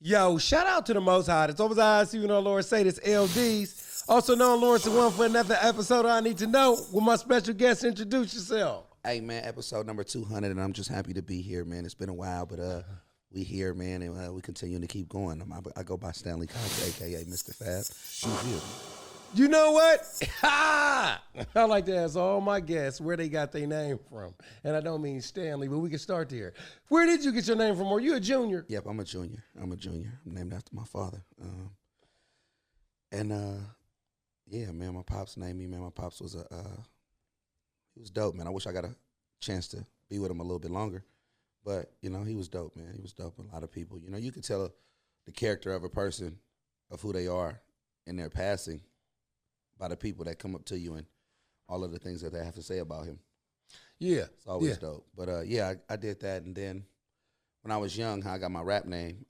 Yo, shout out to the Most High. It's always I see when our Lord say this, LDs. Also known Lawrence and one for another episode of I Need to Know with my special guest. Introduce yourself. Hey, man, episode number 200, and I'm just happy to be here, man. It's been a while, but we here, man, and we continue to keep going. I go by Stanley Cox, a.k.a. Mr. Fab. Who's you? You know what? I like to ask all my guests where they got their name from. And I don't mean Stanley, but we can start there. Where did you get your name from? Are you a junior? Yep, I'm a junior. I'm named after my father. Yeah, man, my pops named me, man. My pops was he was dope, man. I wish I got a chance to be with him a little bit longer. But, you know, he was dope, man. He was dope. A lot of people, you know, you could tell the character of a person, of who they are in their passing, by the people that come up to you and all of the things that they have to say about him. Yeah. It's always dope. But, I did that. And then when I was young, I got my rap name.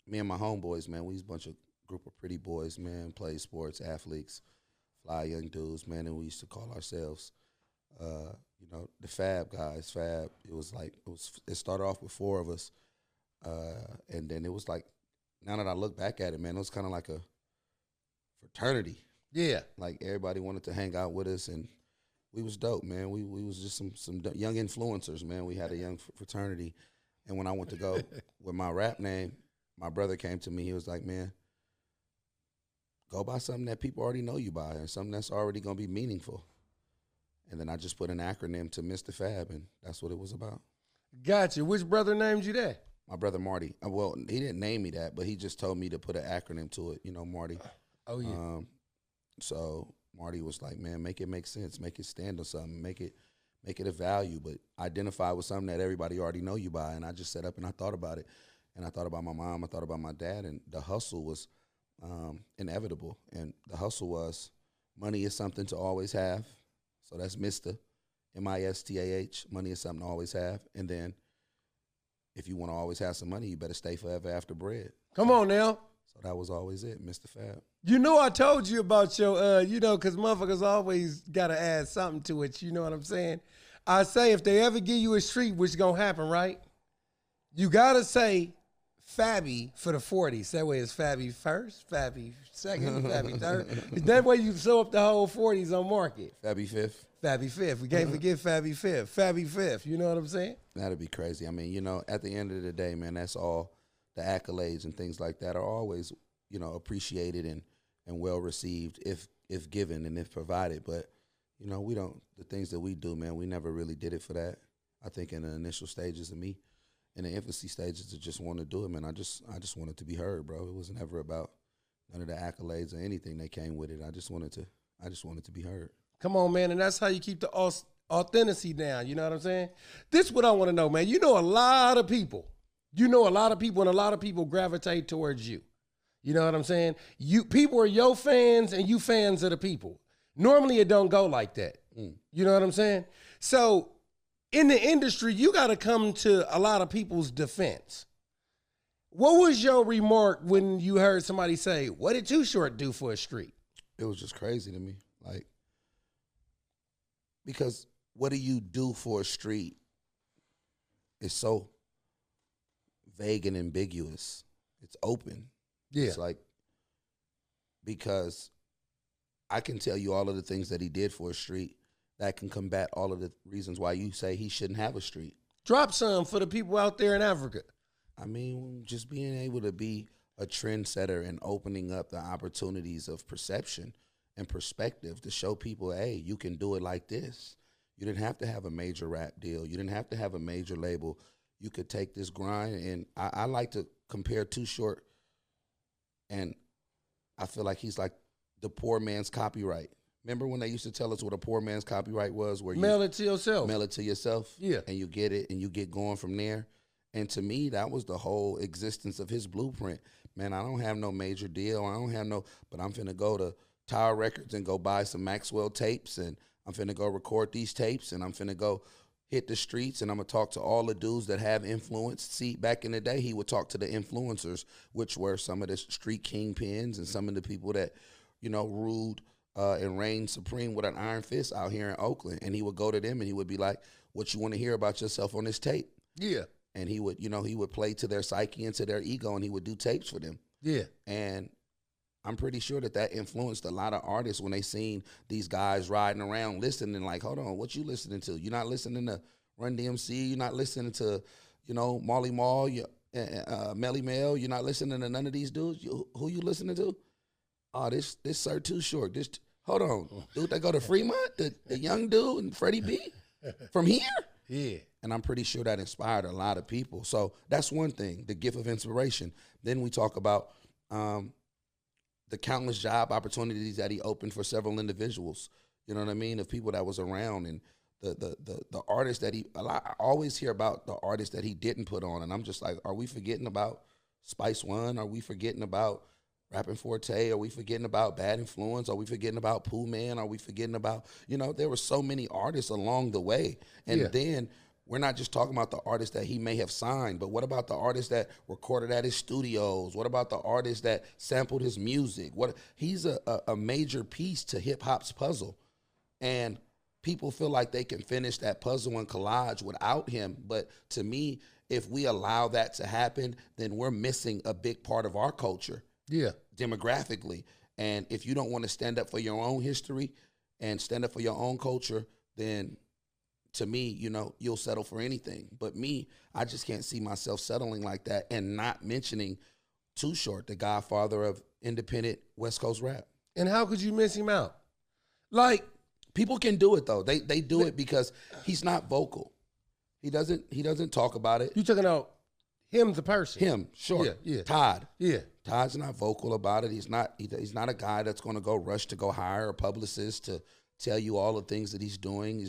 Me and my homeboys, man, we was a bunch of group of pretty boys, man, played sports, athletes, fly young dudes, man, and we used to call ourselves, the Fab guys. Fab, it started off with 4 of us. And then it was like, now that I look back at it, man, it was kind of like a fraternity. Yeah. Like everybody wanted to hang out with us, and we was dope, man. We was just some young influencers, man. We had a young fraternity. And when I went to go with my rap name, my brother came to me. He was like, man, go by something that people already know you by, and something that's already going to be meaningful. And then I just put an acronym to Mr. Fab, and that's what it was about. Gotcha. Which brother named you that? My brother Marty. Well, he didn't name me that, but he just told me to put an acronym to it, Marty. Oh, yeah. So Marty was like, man, make it make sense. Make it stand on something. Make it a value, but identify with something that everybody already know you by. And I just sat up and I thought about it. And I thought about my mom. I thought about my dad. And the hustle was inevitable. And the hustle was money is something to always have. So that's Mistah, M-I-S-T-A-H. Money is something to always have. And then if you want to always have some money, you better stay forever after bread. Come on now. So that was always it, Mr. Fab. You know I told you about your, because motherfuckers always got to add something to it. You know what I'm saying? I say if they ever give you a street, which is going to happen, right? You got to say Fabby for the 40s. That way it's Fabby first, Fabby second, Fabby third. That way you sew up the whole 40s on market. Fabby fifth? Fabby fifth. We can't forget Fabby fifth. Fabby fifth. You know what I'm saying? That'd be crazy. I mean, at the end of the day, man, that's all. The accolades and things like that are always, appreciated and well received if given and if provided. But, the things that we do, man, we never really did it for that. I think in the initial stages of me, in the infancy stages, I just wanted to do it, man. I just wanted to be heard, bro. It was never about none of the accolades or anything that came with it. I just wanted to be heard. Come on, man, and that's how you keep the authenticity down. You know what I'm saying? This is what I want to know, man. You know a lot of people. And a lot of people gravitate towards you. You know what I'm saying? People are your fans, and you fans of the people. Normally, it don't go like that. You know what I'm saying? So, in the industry, you got to come to a lot of people's defense. What was your remark when you heard somebody say, "What did Too Short do for a street?" It was just crazy to me, because what do you do for a street? It's so vague and ambiguous. It's open. Yeah. It's because I can tell you all of the things that he did for a street that can combat all of the reasons why you say he shouldn't have a street. Drop some for the people out there in Africa. I mean, just being able to be a trendsetter and opening up the opportunities of perception and perspective to show people, hey, you can do it like this. You didn't have to have a major rap deal. You didn't have to have a major label. You could take this grind, and I like to compare Too Short, and I feel like he's like the poor man's copyright. Remember when they used to tell us what a poor man's copyright was? Where you mail it to yourself. Mail it to yourself. Yeah. And you get it, and you get going from there. And to me, that was the whole existence of his blueprint. Man, I don't have no major deal. But I'm finna go to Tower Records and go buy some Maxwell tapes, and I'm finna go record these tapes, and I'm finna go hit the streets, and I'm going to talk to all the dudes that have influence. See, back in the day, he would talk to the influencers, which were some of the street kingpins and some of the people that, ruled and reigned supreme with an iron fist out here in Oakland. And he would go to them, and he would be like, what you want to hear about yourself on this tape? Yeah. and he would, he would play to their psyche and to their ego, and he would do tapes for them. Yeah. And I'm pretty sure that influenced a lot of artists when they seen these guys riding around listening, like, hold on, what you listening to? You're not listening to Run DMC. You're not listening to, Marley Marl, Melly Mel. You're not listening to none of these dudes. Who you listening to? Oh, this Sir Too Short. Hold on, dude, that go to Fremont, the young dude and Freddie B from here? Yeah. And I'm pretty sure that inspired a lot of people. So that's one thing, the gift of inspiration. Then we talk about the countless job opportunities that he opened for several individuals, you know what I mean, of people that was around, and the artists that I always hear about the artists that he didn't put on, and I'm just like, are we forgetting about Spice One? Are we forgetting about Rapping Forte? Are we forgetting about Bad Influence? Are we forgetting about Pooh Man? Are we forgetting about, there were so many artists along the way, and then we're not just talking about the artists that he may have signed, but what about the artists that recorded at his studios? What about the artists that sampled his music? He's a major piece to hip hop's puzzle. And people feel like they can finish that puzzle and collage without him. But to me, if we allow that to happen, then we're missing a big part of our culture. Yeah. Demographically. And if you don't want to stand up for your own history and stand up for your own culture, then to me, you'll settle for anything. But me, I just can't see myself settling like that and not mentioning Too Short, the godfather of independent West Coast rap. And how could you miss him out? Like, people can do it though. They do it because he's not vocal. He doesn't talk about it. You talking about him, the person? Him, sure. Yeah, yeah. Todd. Yeah. Todd's not vocal about it. He's not a guy that's going to go rush to go hire a publicist to tell you all the things that he's doing.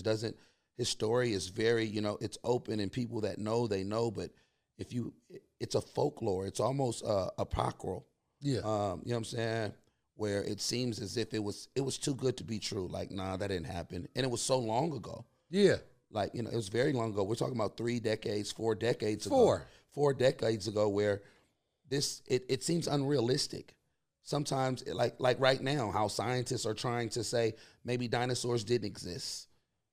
His story is very, it's open, and people that know, they know. But it's a folklore. It's almost apocryphal. Yeah. You know what I'm saying? Where it seems as if it was too good to be true. Like, nah, that didn't happen. And it was so long ago. Yeah. Like, it was very long ago. We're talking about 4 decades ago. 4 decades ago, where it seems unrealistic. Sometimes, like right now, how scientists are trying to say maybe dinosaurs didn't exist.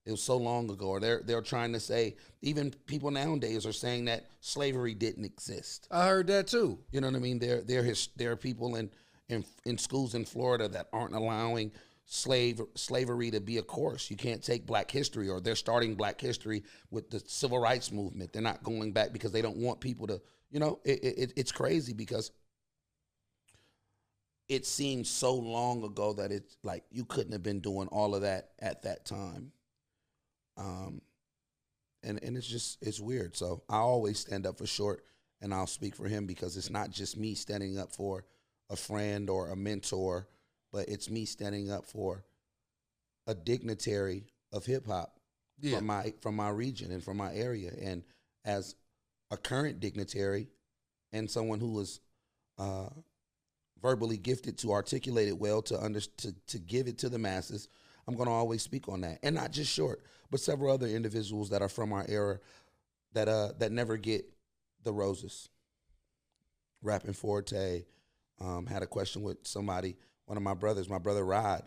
It was so long ago. Or they're trying to say, even people nowadays are saying that slavery didn't exist. I heard that too. You know what I mean? There are people in schools in Florida that aren't allowing slavery to be a course. You can't take Black history, or they're starting Black history with the civil rights movement. They're not going back because they don't want people to, it's crazy because it seems so long ago that it's like you couldn't have been doing all of that at that time. And it's weird. So I always stand up for Short, and I'll speak for him because it's not just me standing up for a friend or a mentor, but it's me standing up for a dignitary of hip hop from my region and from my area. And as a current dignitary and someone who was verbally gifted to articulate it well, to give it to the masses, I'm going to always speak on that. And not just Short, but several other individuals that are from our era that never get the roses. Rapping Forte, had a question with somebody, one of my brothers, my brother Rod,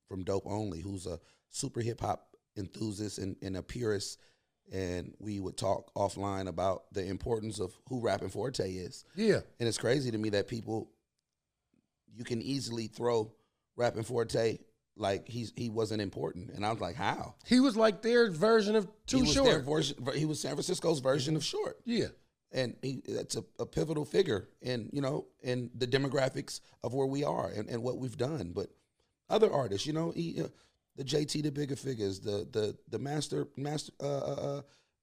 from Dope Only, who's a super hip hop enthusiast and a purist. And we would talk offline about the importance of who Rapping Forte is. Yeah. And it's crazy to me that you can easily throw Rapping Forte like he wasn't important. And I was like, how? He was like their version of Too Short. He was San Francisco's version of Short. Yeah. And that's a pivotal figure in the demographics of where we are and what we've done. But other artists, the JT, the bigger figures, the master,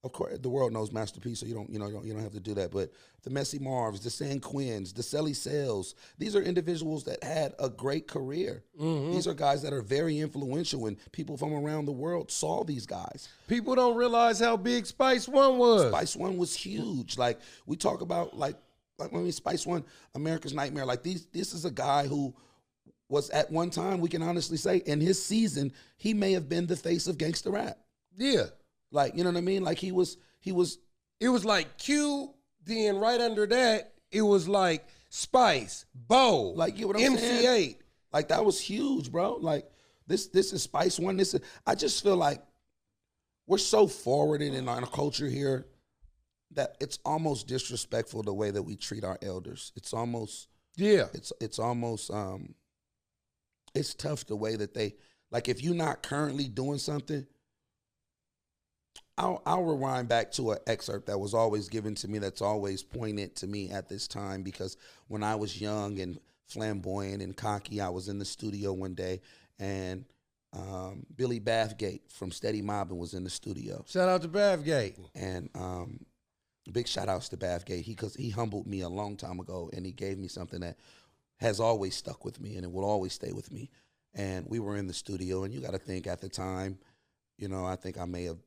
of course, the world knows Master P, so you don't have to do that. But the Messy Marvs, the San Quins, the Selly Sales, these are individuals that had a great career. Mm-hmm. These are guys that are very influential, and people from around the world saw these guys. People don't realize how big Spice One was. Spice One was huge. Like, we talk about, Spice One, America's Nightmare. Like, this is a guy who was at one time, we can honestly say, in his season, he may have been the face of gangster rap. Yeah. Like, you know what I mean? Like, it was like Q, then right under that, it was like Spice, Bo, like, you know what I'm saying? MC8. Like, that was huge, bro. Like, this is Spice One. I just feel like we're so forwarded in our culture here that it's almost disrespectful the way that we treat our elders. It's almost Yeah. it's almost it's tough the way that they, like, if you're not currently doing something. I'll rewind back to an excerpt that was always given to me, that's always poignant to me at this time, because when I was young and flamboyant and cocky, I was in the studio one day, and Billy Bathgate from Steady Mobbin' was in the studio. Shout out to Bathgate. And big shout outs to Bathgate. Because he humbled me a long time ago, and he gave me something that has always stuck with me, and it will always stay with me. And we were in the studio, and you got to think at the time, I think I may have,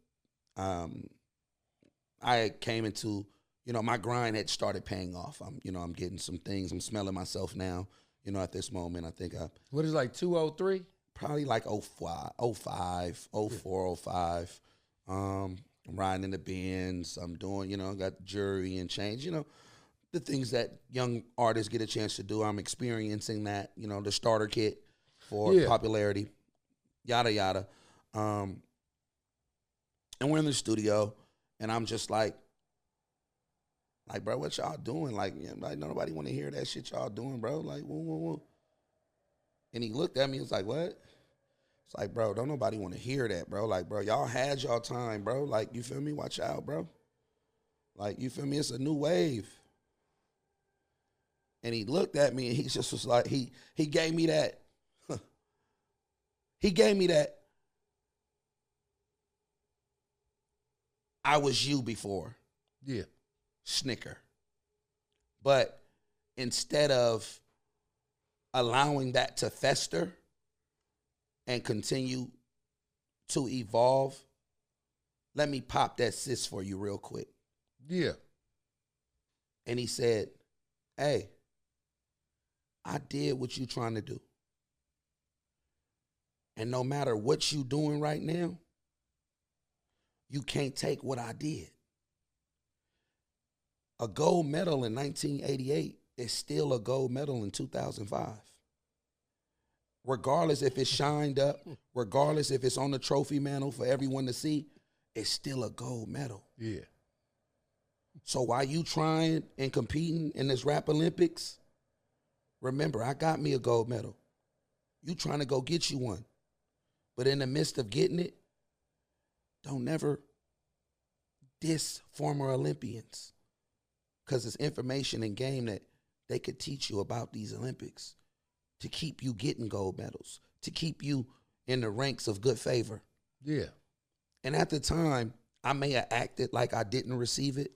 I came into, my grind had started paying off. I'm getting some things. I'm smelling myself now, at this moment. I think What is like 203? Probably like 05, 04, 05. I'm riding in the Benz. I'm doing, I got jewelry and change, the things that young artists get a chance to do. I'm experiencing that, the starter kit for popularity, yada, yada. And we're in the studio, and I'm just like, bro, what y'all doing? Like nobody want to hear that shit y'all doing, bro. Like, woo, woo, woo. And he looked at me, he was like, what? It's like, bro, don't nobody want to hear that, bro. Like, bro, y'all had y'all time, bro. Like, you feel me? Watch out, bro. Like, you feel me? It's a new wave. And he looked at me, and he just was like, he gave me that. He gave me that. I was you before. Yeah. Snicker. But instead of allowing that to fester and continue to evolve, let me pop that cyst for you real quick. Yeah. And he said, hey, I did what you trying to do. And no matter what you doing right now, you can't take what I did. A gold medal in 1988 is still a gold medal in 2005. Regardless if it's shined up, regardless if it's on the trophy mantle for everyone to see, it's still a gold medal. Yeah. So while you trying and competing in this rap Olympics, remember, I got me a gold medal. You trying to go get you one. But in the midst of getting it, don't never diss former Olympians, because it's information and game that they could teach you about these Olympics to keep you getting gold medals, to keep you in the ranks of good favor. Yeah. And at the time, I may have acted like I didn't receive it,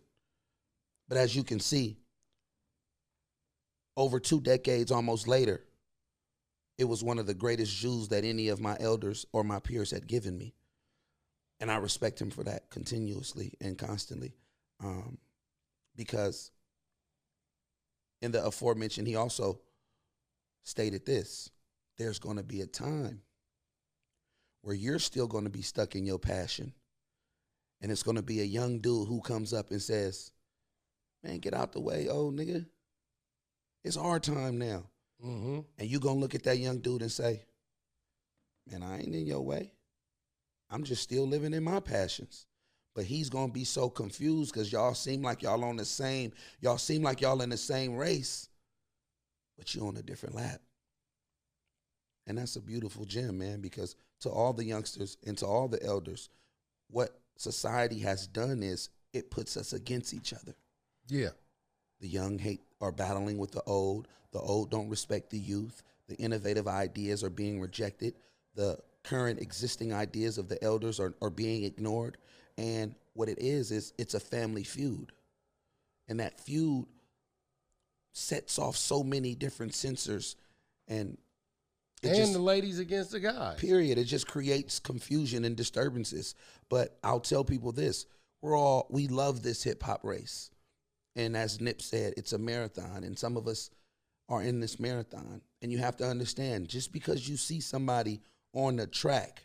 but as you can see, over 2 decades almost later, it was one of the greatest jewels that any of my elders or my peers had given me. And I respect him for that continuously and constantly, because in the aforementioned, he also stated this: there's going to be a time where you're still going to be stuck in your passion, and it's going to be a young dude who comes up and says, man, get out the way, old nigga. It's our time now. Mm-hmm. And you're going to look at that young dude and say, man, I ain't in your way. I'm just still living in my passions. But he's going to be so confused because y'all seem like y'all in the same race, but you on a different lap. And that's a beautiful gem, man, because to all the youngsters and to all the elders, what society has done is it puts us against each other. Yeah. The young are battling with the old don't respect the youth, the innovative ideas are being rejected, the current existing ideas of the elders are being ignored. And what it is it's a family feud. And that feud sets off so many different sensors, and the ladies against the guys. Period. It just creates confusion and disturbances. But I'll tell people this: we love this hip hop race. And as Nip said, it's a marathon, and some of us are in this marathon. And you have to understand, just because you see somebody on the track,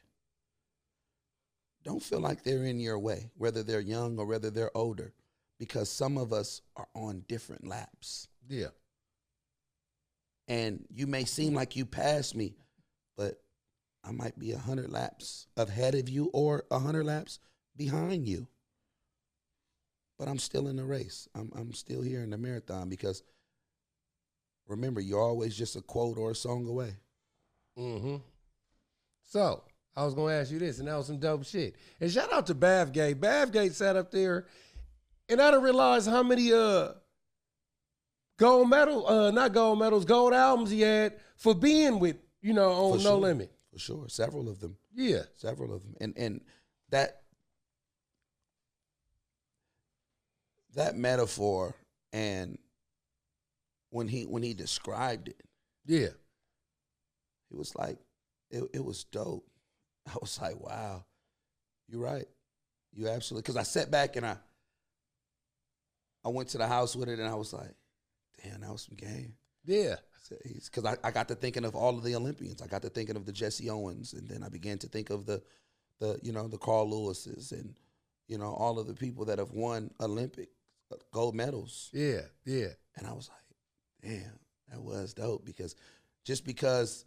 don't feel like they're in your way, whether they're young or whether they're older, because some of us are on different laps. Yeah. And you may seem like you passed me, but I might be 100 laps ahead of you or 100 laps behind you. but I'm still in the race. I'm still here in the marathon because remember, you're always just a quote or a song away. Mm-hmm. So I was gonna ask you this, and that was some dope shit. And shout out to Bavgate. Bavgate sat up there, and I didn't realize how many gold albums he had for being with, on No sure. Limit. For sure. Several of them. Yeah. Several of them. And that metaphor, and when he described it, yeah, it was like it was dope. I was like, wow, you're right. You absolutely, because I sat back and I went to the house with it, and I was like, damn, that was some game. Yeah. Because I got to thinking of all of the Olympians. I got to thinking of the Jesse Owens, and then I began to think of the Carl Lewises, and all of the people that have won Olympic gold medals. Yeah, yeah. And I was like, damn, that was dope, because just because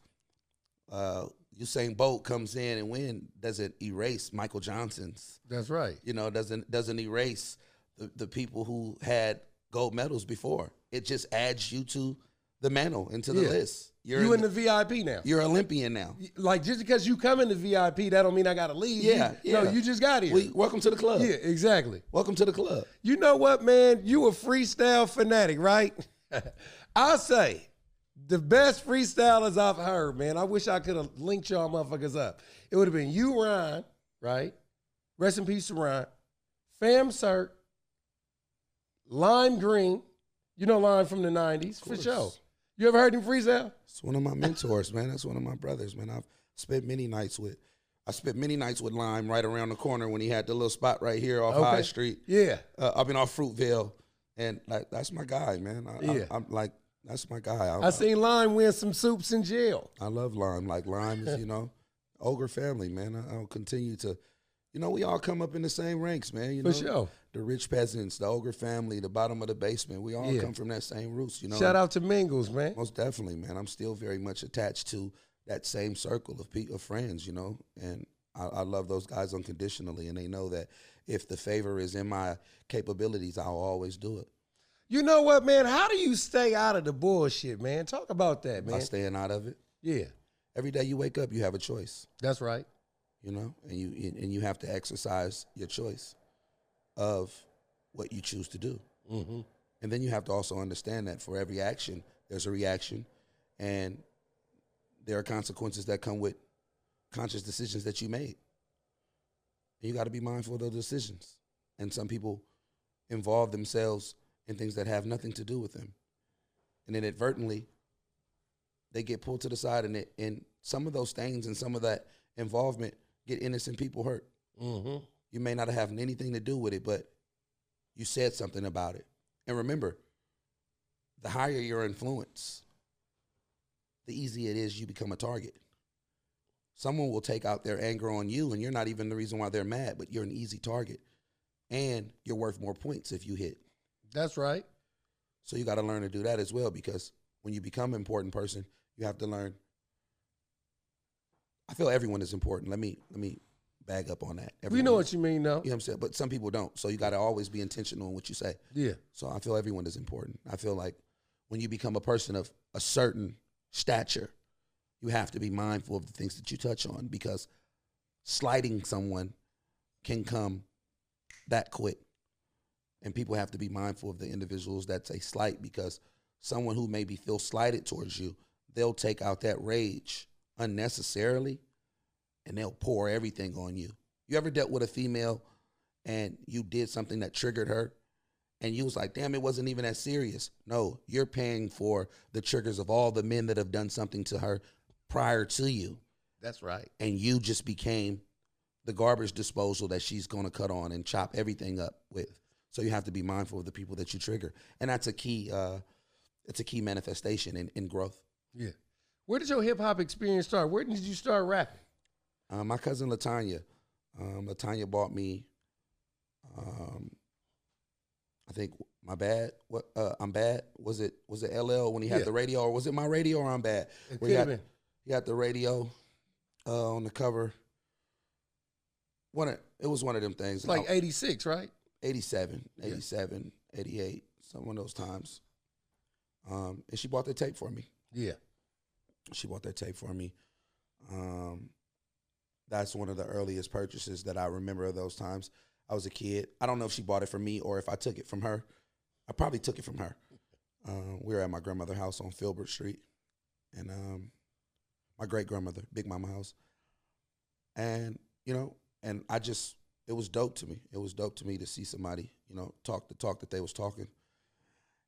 Usain Bolt comes in and win doesn't erase Michael Johnson's. That's right. Doesn't erase the people who had gold medals before. It just adds you to the mantle, into the list. You're in the VIP now. You're Olympian now. Like, just because you come in the VIP, that don't mean I got to leave. Yeah. No, you just got here. Welcome to the club. Yeah, exactly. Welcome to the club. You know what, man? You a freestyle fanatic, right? I say the best freestylers I've heard, man. I wish I could have linked y'all motherfuckers up. It would have been you, Ryan, right? Rest in peace to Ryan. Fam Cert, Lime Green. You know Lime from the 90s, for sure. You ever heard him freestyle? It's one of my mentors, man. That's one of my brothers, man. I spent many nights with Lime right around the corner when he had the little spot right here off High Street. Yeah. Off Fruitvale. And like, that's my guy, man. I'm like, that's my guy. I seen Lime win some soups in jail. I love Lime. Like, Lime is, Ogre family, man. I'll continue to, we all come up in the same ranks, man. For sure. The rich peasants, the Ogre family, the bottom of the basement. We all come from that same roots, Shout out to Mingles, man. Most definitely, man. I'm still very much attached to that same circle of friends, and I love those guys unconditionally, and they know that if the favor is in my capabilities, I'll always do it. You know what, man? How do you stay out of the bullshit, man? Talk about that, man. By staying out of it. Yeah. Every day you wake up, you have a choice. That's right. And you have to exercise your choice of what you choose to do. Mm-hmm. And then you have to also understand that for every action, there's a reaction, and there are consequences that come with conscious decisions that you made. And you got to be mindful of those decisions. And some people involve themselves in things that have nothing to do with them. And inadvertently, they get pulled to the side, and some of those things and some of that involvement get innocent people hurt. Mm-hmm. You may not have anything to do with it, but you said something about it. And remember, the higher your influence, the easier it is you become a target. Someone will take out their anger on you, and you're not even the reason why they're mad, but you're an easy target. And you're worth more points if you hit. That's right. So you got to learn to do that as well, because when you become an important person, you have to learn. I feel everyone is important. Let me bag up on that. We know what you mean, though. You know what I'm saying? But some people don't. So you got to always be intentional in what you say. Yeah. So I feel everyone is important. I feel like when you become a person of a certain stature, you have to be mindful of the things that you touch on, because slighting someone can come that quick. And people have to be mindful of the individuals that say slight, because someone who maybe feels slighted towards you, they'll take out that rage unnecessarily, and they'll pour everything on you. You ever dealt with a female and you did something that triggered her, and you was like, damn, it wasn't even that serious? No, you're paying for the triggers of all the men that have done something to her prior to you. That's right. And you just became the garbage disposal that she's going to cut on and chop everything up with. So you have to be mindful of the people that you trigger. And that's a key, it's a key manifestation in growth. Yeah. Where did your hip-hop experience start? Where did you start rapping? My cousin LaTanya. LaTanya bought me, I think, My Bad. What I'm Bad? Was it LL when he had the radio, or was it My Radio or I'm Bad? It could have been. He had the radio on the cover. It was one of them things. It's like 86, right? 87, 88, some of those times. And she bought that tape for me. Yeah. She bought that tape for me. That's one of the earliest purchases that I remember of those times. I was a kid. I don't know if she bought it for me or if I took it from her. I probably took it from her. We were at my grandmother's house on Filbert Street. And my great-grandmother, Big Mama house. And, you know, and it was dope to me. It was dope to me to see somebody, you know, talk the talk that they was talking.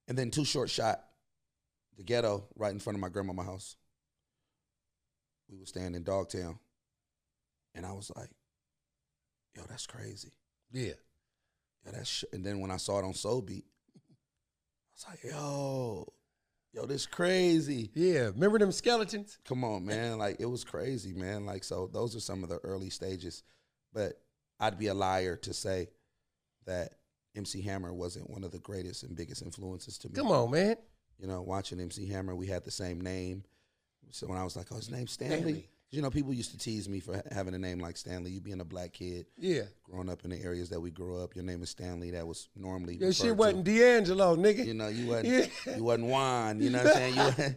And then Too Short shot the ghetto right in front of my grandmama's house. We were staying in Dogtown. And I was like, yo, that's crazy. Yeah. Yeah, and then when I saw it on Soul Beat, I was like, yo, this crazy. Yeah. Remember them skeletons? Come on, man. Like, it was crazy, man. Like, so those are some of the early stages. But I'd be a liar to say that MC Hammer wasn't one of the greatest and biggest influences to me. Come on, man. You know, watching MC Hammer, we had the same name. So when I was like, oh, his name's Stanley. You know, people used to tease me for having a name like Stanley. You being a black kid. Yeah. Growing up in the areas that we grew up, your name is Stanley. That was normally your shit wasn't D'Angelo, nigga. You know, you wasn't Juan. You know what I'm saying?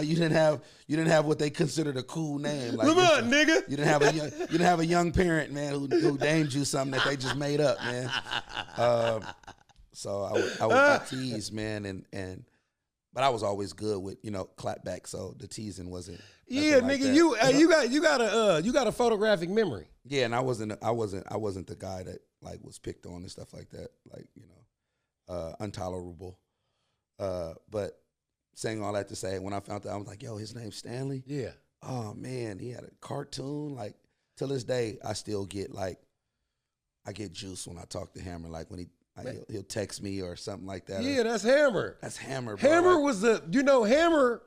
You didn't have what they considered a cool name. Like, Lamont, nigga. You didn't have a young parent, man, who named you something that they just made up, man. So I would tease, man, but I was always good with, you know, clap back. So the teasing wasn't. Yeah, like nigga, you got a photographic memory. Yeah, and I wasn't the guy that like was picked on and stuff like that, like, you know, intolerable. But saying all that to say, when I found out, I was like, yo, his name's Stanley. Yeah. Oh man, he had a cartoon. Like, till this day, I still get I get juice when I talk to Hammer. Like when he'll text me or something like that. Yeah, that's Hammer. That's Hammer, bro. Hammer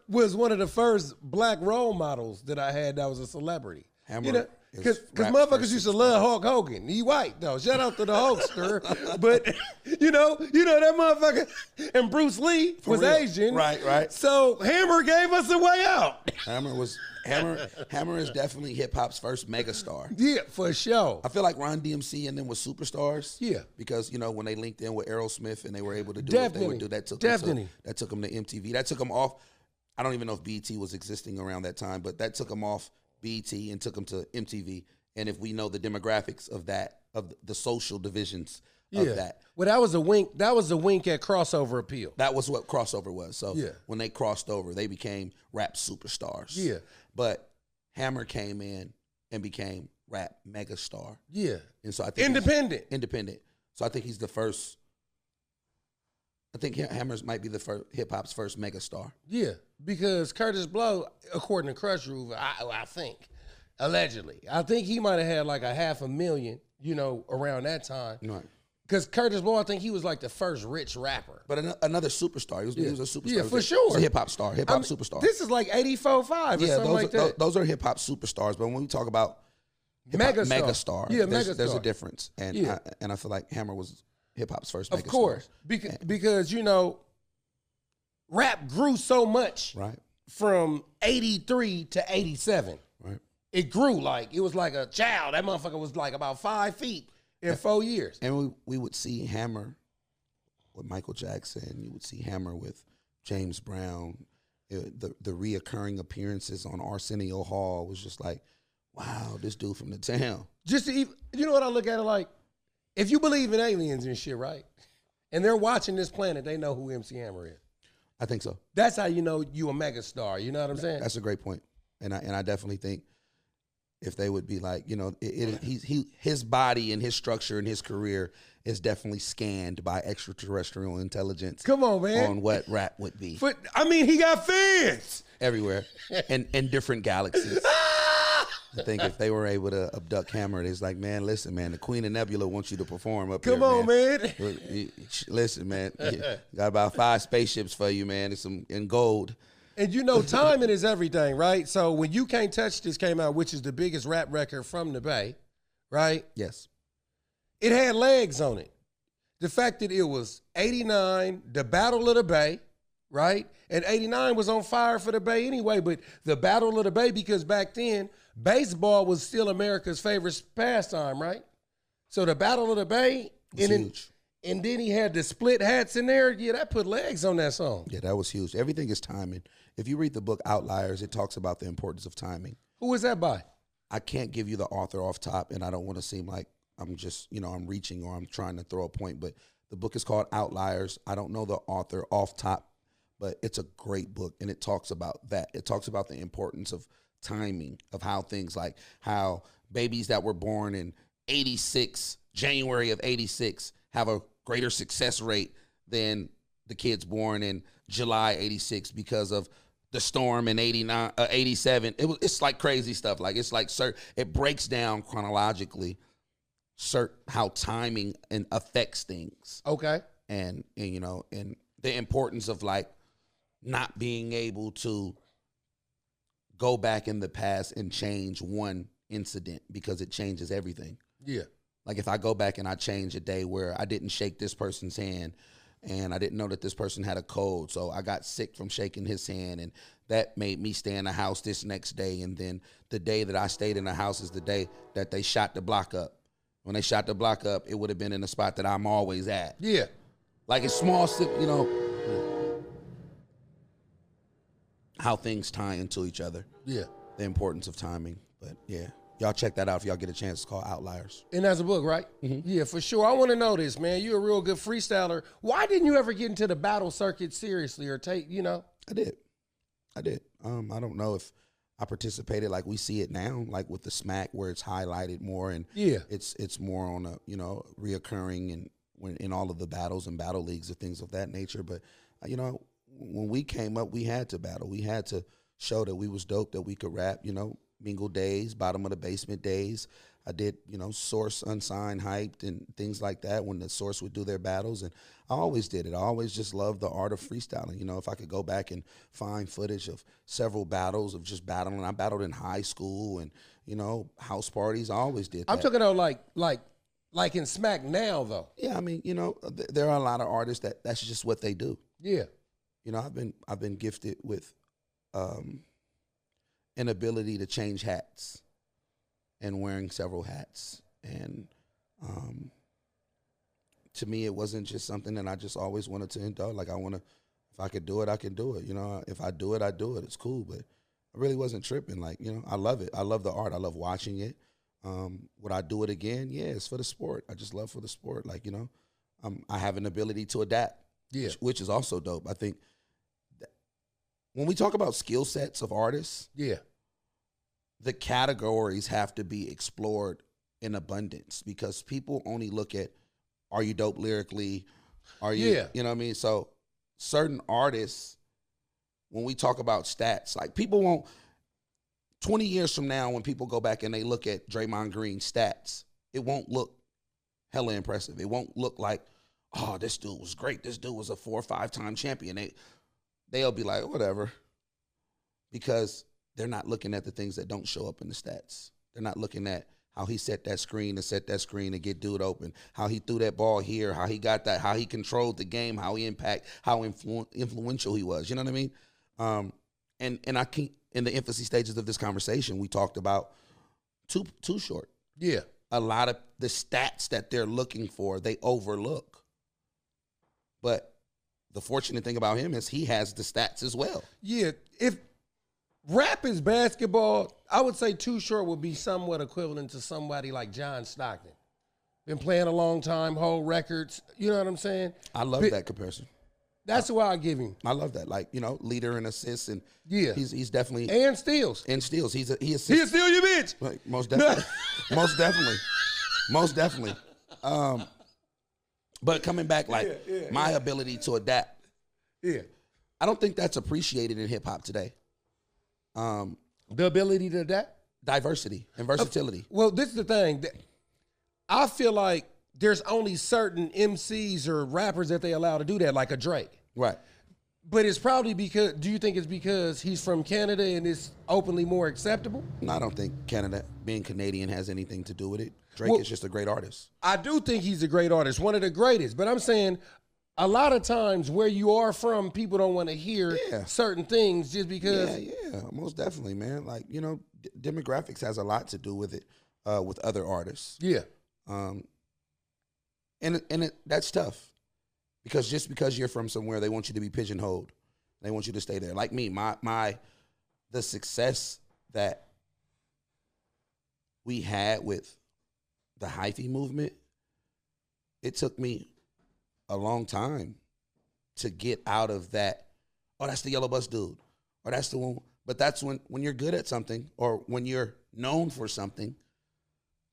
was one of the first black role models that I had that was a celebrity. Hammer, you know, because motherfuckers used to love Hulk Hogan. He white though. Shout out to the Hulkster. But you know that motherfucker and Bruce Lee was Asian. Right. So Hammer gave us a way out. Hammer is definitely hip hop's first megastar. Yeah, for sure. I feel like Run DMC and them was superstars. Yeah, because, you know, when they linked in with Aerosmith and they were able to do what they would do, that took them to MTV. That took them off. I don't even know if BET was existing around that time, but that took them off BET and took them to MTV. And if we know the demographics of that, of the social divisions of that. Well, that was a wink. That was a wink at crossover appeal. That was what crossover was. So when they crossed over, they became rap superstars. Yeah. But Hammer came in and became rap megastar. Yeah. And so I think independent. So I think he's the first. I think Hammers might be the first hip hop's first megastar. Yeah, because Curtis Blow, according to Crush Groove, I think, allegedly, I think he might have had like 500,000, you know, around that time. Right. Because Curtis Blow, I think he was like the first rich rapper. But another superstar. He was a superstar. Yeah, for sure. He was a hip hop star, superstar. This is like 84, 5 or something like that. Those are hip hop superstars. But when we talk about megastar, there's a difference. And I feel like Hammer was hip hop's first megastar. Of course. Because, you know, rap grew so much from 83 to 87. Right. It grew it was like a child. That motherfucker was like about 5 feet. In 4 years. And we would see Hammer with Michael Jackson. You would see Hammer with James Brown. The reoccurring appearances on Arsenio Hall was just like, wow, this dude from the town. Just to even, you know what I look at it like? If you believe in aliens and shit, right? And they're watching this planet, they know who MC Hammer is. I think so. That's how you know you a megastar. You know what I'm saying? That's a great point. And I definitely think if they would be like, you know, his body and his structure and his career is definitely scanned by extraterrestrial intelligence. Come on, man. On what rap would be. He got fans everywhere and different galaxies. I think if they were able to abduct Hammer, it's like, man, listen, man, the Queen of Nebula wants you to perform up here. Come on, man. Listen, man, got about 5 spaceships for you, man. It's some in gold. And you know, timing is everything, right? So when You Can't Touch This came out, which is the biggest rap record from the Bay, right? Yes. It had legs on it. The fact that it was 89, the Battle of the Bay, right? And 89 was on fire for the Bay anyway, but the Battle of the Bay, because back then, baseball was still America's favorite pastime, right? So the Battle of the Bay It's huge. And then he had the split hats in there. Yeah, that put legs on that song. Yeah, that was huge. Everything is timing. If you read the book Outliers, it talks about the importance of timing. Who is that by? I can't give you the author off top, and I don't want to seem like I'm just, I'm reaching or I'm trying to throw a point, but the book is called Outliers. I don't know the author off top, but it's a great book, and it talks about that. It talks about the importance of timing, of how things like how babies that were born in 86, January of 86, have a greater success rate than the kids born in July 86 because of the storm in 89, 87. It's like crazy stuff. Like it's like it breaks down chronologically how timing and affects things. Okay. And and the importance of like not being able to go back in the past and change one incident because it changes everything. Yeah. Like if I go back and I change a day where I didn't shake this person's hand and I didn't know that this person had a cold, so I got sick from shaking his hand, and that made me stay in the house this next day. And then the day that I stayed in the house is the day that they shot the block up. When they shot the block up, it would have been in the spot that I'm always at. Yeah. Like it's small, how things tie into each other. Yeah. The importance of timing. But yeah. Y'all check that out if y'all get a chance. It's called Outliers. And that's a book, right? Mm-hmm. Yeah, for sure. I want to know this, man. You're a real good freestyler. Why didn't you ever get into the battle circuit seriously or take, I did. I don't know if I participated like we see it now, like with the smack where it's highlighted more and it's more on a, reoccurring and when in all of the battles and battle leagues and things of that nature. But, when we came up, we had to battle. We had to show that we was dope, that we could rap, Mingle days, bottom of the basement days. I did, Source unsigned, hyped, and things like that when the Source would do their battles. And I always did it. I always just loved the art of freestyling. If I could go back and find footage of several battles of just battling. I battled in high school and, house parties. I always did that. I'm talking about like in Smack now, though. Yeah, I mean, there are a lot of artists that's just what they do. Yeah. I've been gifted with an ability to change hats and wearing several hats. And to me, it wasn't just something that I just always wanted to indulge. Like if I could do it, I can do it. If I do it, I do it. It's cool. But I really wasn't tripping. Like, I love it. I love the art. I love watching it. Would I do it again? Yeah, it's for the sport. I just love for the sport. Like, I have an ability to adapt, which is also dope. I think when we talk about skill sets of artists, the categories have to be explored in abundance because people only look at, are you dope lyrically? Are you, you know what I mean? So certain artists, when we talk about stats, like people won't, 20 years from now when people go back and they look at Draymond Green's stats, it won't look hella impressive. It won't look like, oh, this dude was great. This dude was a 4 or 5-time champion. They'll be like, whatever, because they're not looking at the things that don't show up in the stats. They're not looking at how he set that screen to get dude open, how he threw that ball here, how he got that, how he controlled the game, how he how influential he was. You know what I mean? And I can't, in the infancy stages of this conversation, we talked about Too Short. Yeah. A lot of the stats that they're looking for, they overlook. But the fortunate thing about him is he has the stats as well. Yeah. If rap is basketball, I would say Too Short would be somewhat equivalent to somebody like John Stockton. Been playing a long time, hold records. You know what I'm saying? I love that comparison. That's why I give him. I love that. Like, leader in assists and he's definitely and steals. He'll steal you, bitch. Like, most definitely. Most definitely. But coming back, like my ability to adapt. Yeah. I don't think that's appreciated in hip hop today. The ability to adapt? Diversity and versatility. Well, this is the thing. I feel like there's only certain MCs or rappers that they allow to do that, like a Drake. Right. But it's probably because, do you think it's because he's from Canada and it's openly more acceptable? No, I don't think being Canadian has anything to do with it. Drake is just a great artist. I do think he's a great artist, one of the greatest. But I'm saying a lot of times where you are from, people don't want to hear certain things just because. Yeah, most definitely, man. Like, demographics has a lot to do with it, with other artists. Yeah. That's tough because just because you're from somewhere, they want you to be pigeonholed. They want you to stay there. Like me, the success that we had with the hyphy movement, it took me a long time to get out of that. Oh, that's the yellow bus dude, or that's the one. But that's when you're good at something, or when you're known for something,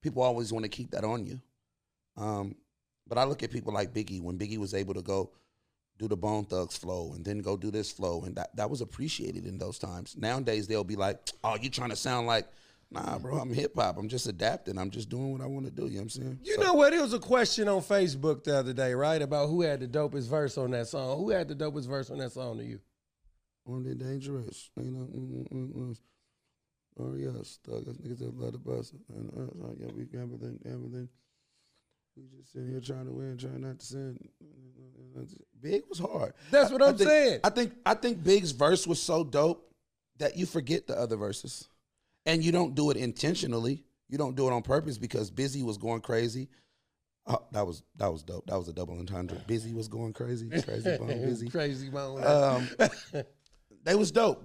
people always want to keep that on you. But I look at people like Biggie, when Biggie was able to go do the Bone Thugs flow and then go do this flow, and that was appreciated in those times. Nowadays, they'll be like, oh, you trying to sound like, nah, bro, I'm hip-hop. I'm just adapting. I'm just doing what I want to do, you know what I'm saying? You know what? There was a question on Facebook the other day, right, about who had the dopest verse on that song. Who had the dopest verse on that song to you? Only dangerous. You know, oh, yes, thug. Niggas that love the bus. Yeah, we everything. We just sitting here trying to win, trying not to sin. Big was hard. That's what I'm saying. I think Big's verse was so dope that you forget the other verses. And you don't do it intentionally. You don't do it on purpose because Busy was going crazy. Oh, that was dope. That was a double entendre. Busy was going crazy. Crazy bone, Busy. Crazy bone. They was dope.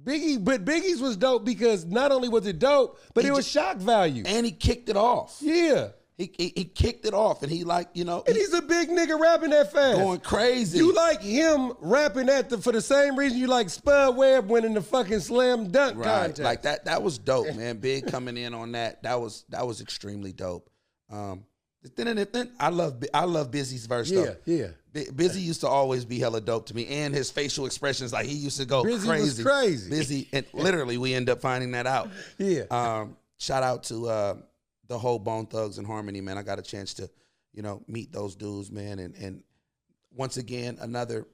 Biggie's was dope because not only was it dope, but it was shock value. And he kicked it off. Yeah. He kicked it off, and he like, you know. And he's a big nigga rapping that fast. Going crazy. You like him rapping for the same reason you like Spud Webb winning the fucking slam dunk contest. Like that was dope, man. Big coming in on that. That was extremely dope. I love Busy's verse though. Yeah. Busy used to always be hella dope to me, and his facial expressions, like he used to go Busy crazy. was crazy. Busy, and literally we end up finding that out. Yeah. Shout out to the whole Bone Thugs and Harmony, man. I got a chance to, you know, meet those dudes, man, and once again another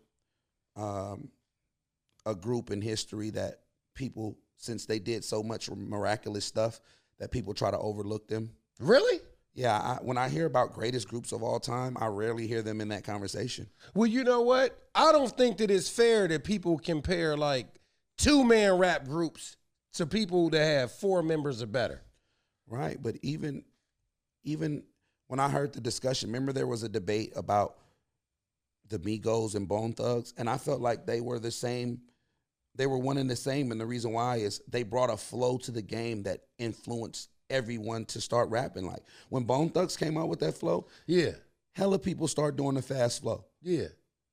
a group in history that people, since they did so much miraculous stuff, that people try to overlook them. Really? Yeah, when I hear about greatest groups of all time, I rarely hear them in that conversation. Well, you know what? I don't think that it's fair that people compare like 2-man rap groups to people that have 4 members or better. Right, but even when I heard the discussion, remember there was a debate about the Migos and Bone Thugs, and I felt like they were the same. They were one and the same, and the reason why is they brought a flow to the game that influenced everyone to start rapping. Like when Bone Thugs came out with that flow, yeah, hella people start doing the fast flow. Yeah.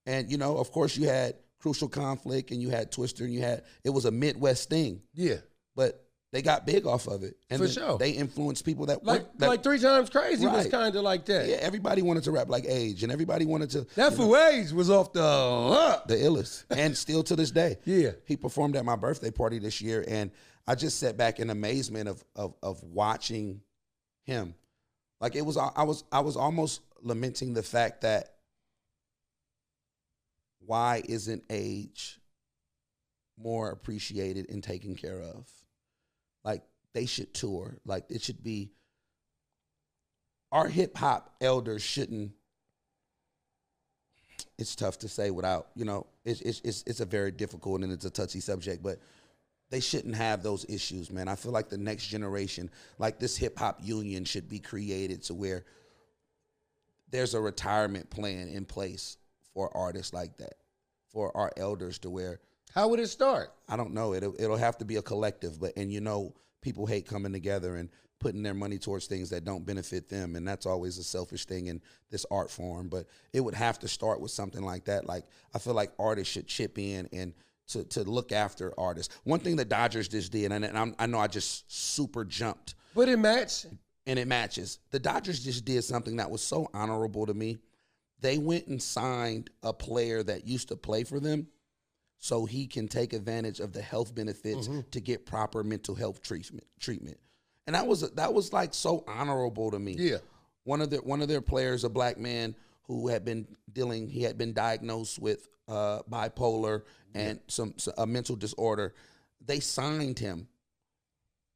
And you know, of course you had Crucial Conflict and you had Twister and it was a Midwest thing. Yeah. But they got big off of it. And for sure. They influenced people that like 3 Times Crazy was kind of like that. Yeah, everybody wanted to rap like Age, and everybody wanted to. That for Age was off the illest, and still to this day. Yeah. He performed at my birthday party this year, and I just sat back in amazement of watching him. Like it was, I was almost lamenting the fact that why isn't Age more appreciated and taken care of? Like they should tour. Like it should be. Our hip hop elders shouldn't. It's tough to say without, you know, it's a very difficult and it's a touchy subject, but they shouldn't have those issues, man. I feel like the next generation, like this hip hop union should be created to where there's a retirement plan in place for artists like that, for our elders to where. How would it start? I don't know. It'll have to be a collective, and you know, people hate coming together and putting their money towards things that don't benefit them, and that's always a selfish thing in this art form. But it would have to start with something like that. Like I feel like artists should chip in and to look after artists. One thing the Dodgers just did, and I know I just super jumped, but it matched, and it matches. The Dodgers just did something that was so honorable to me. They went and signed a player that used to play for them, so he can take advantage of the health benefits to get proper mental health treatment. And that was like so honorable to me. Yeah. One of their players, a black man who had been diagnosed with bipolar and a mental disorder. They signed him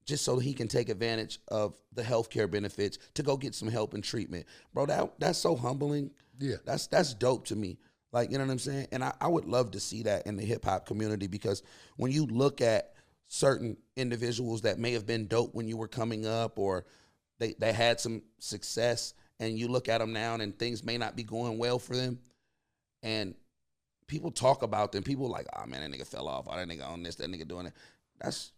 just so he can take advantage of the healthcare benefits to go get some help and treatment. Bro, that's so humbling. Yeah. That's dope to me. Like, you know what I'm saying? And I would love to see that in the hip hop community, because when you look at certain individuals that may have been dope when you were coming up, or they had some success and you look at them now and things may not be going well for them, and people talk about them. People like, oh man, that nigga fell off. Oh, that nigga on this, that nigga doing it. That's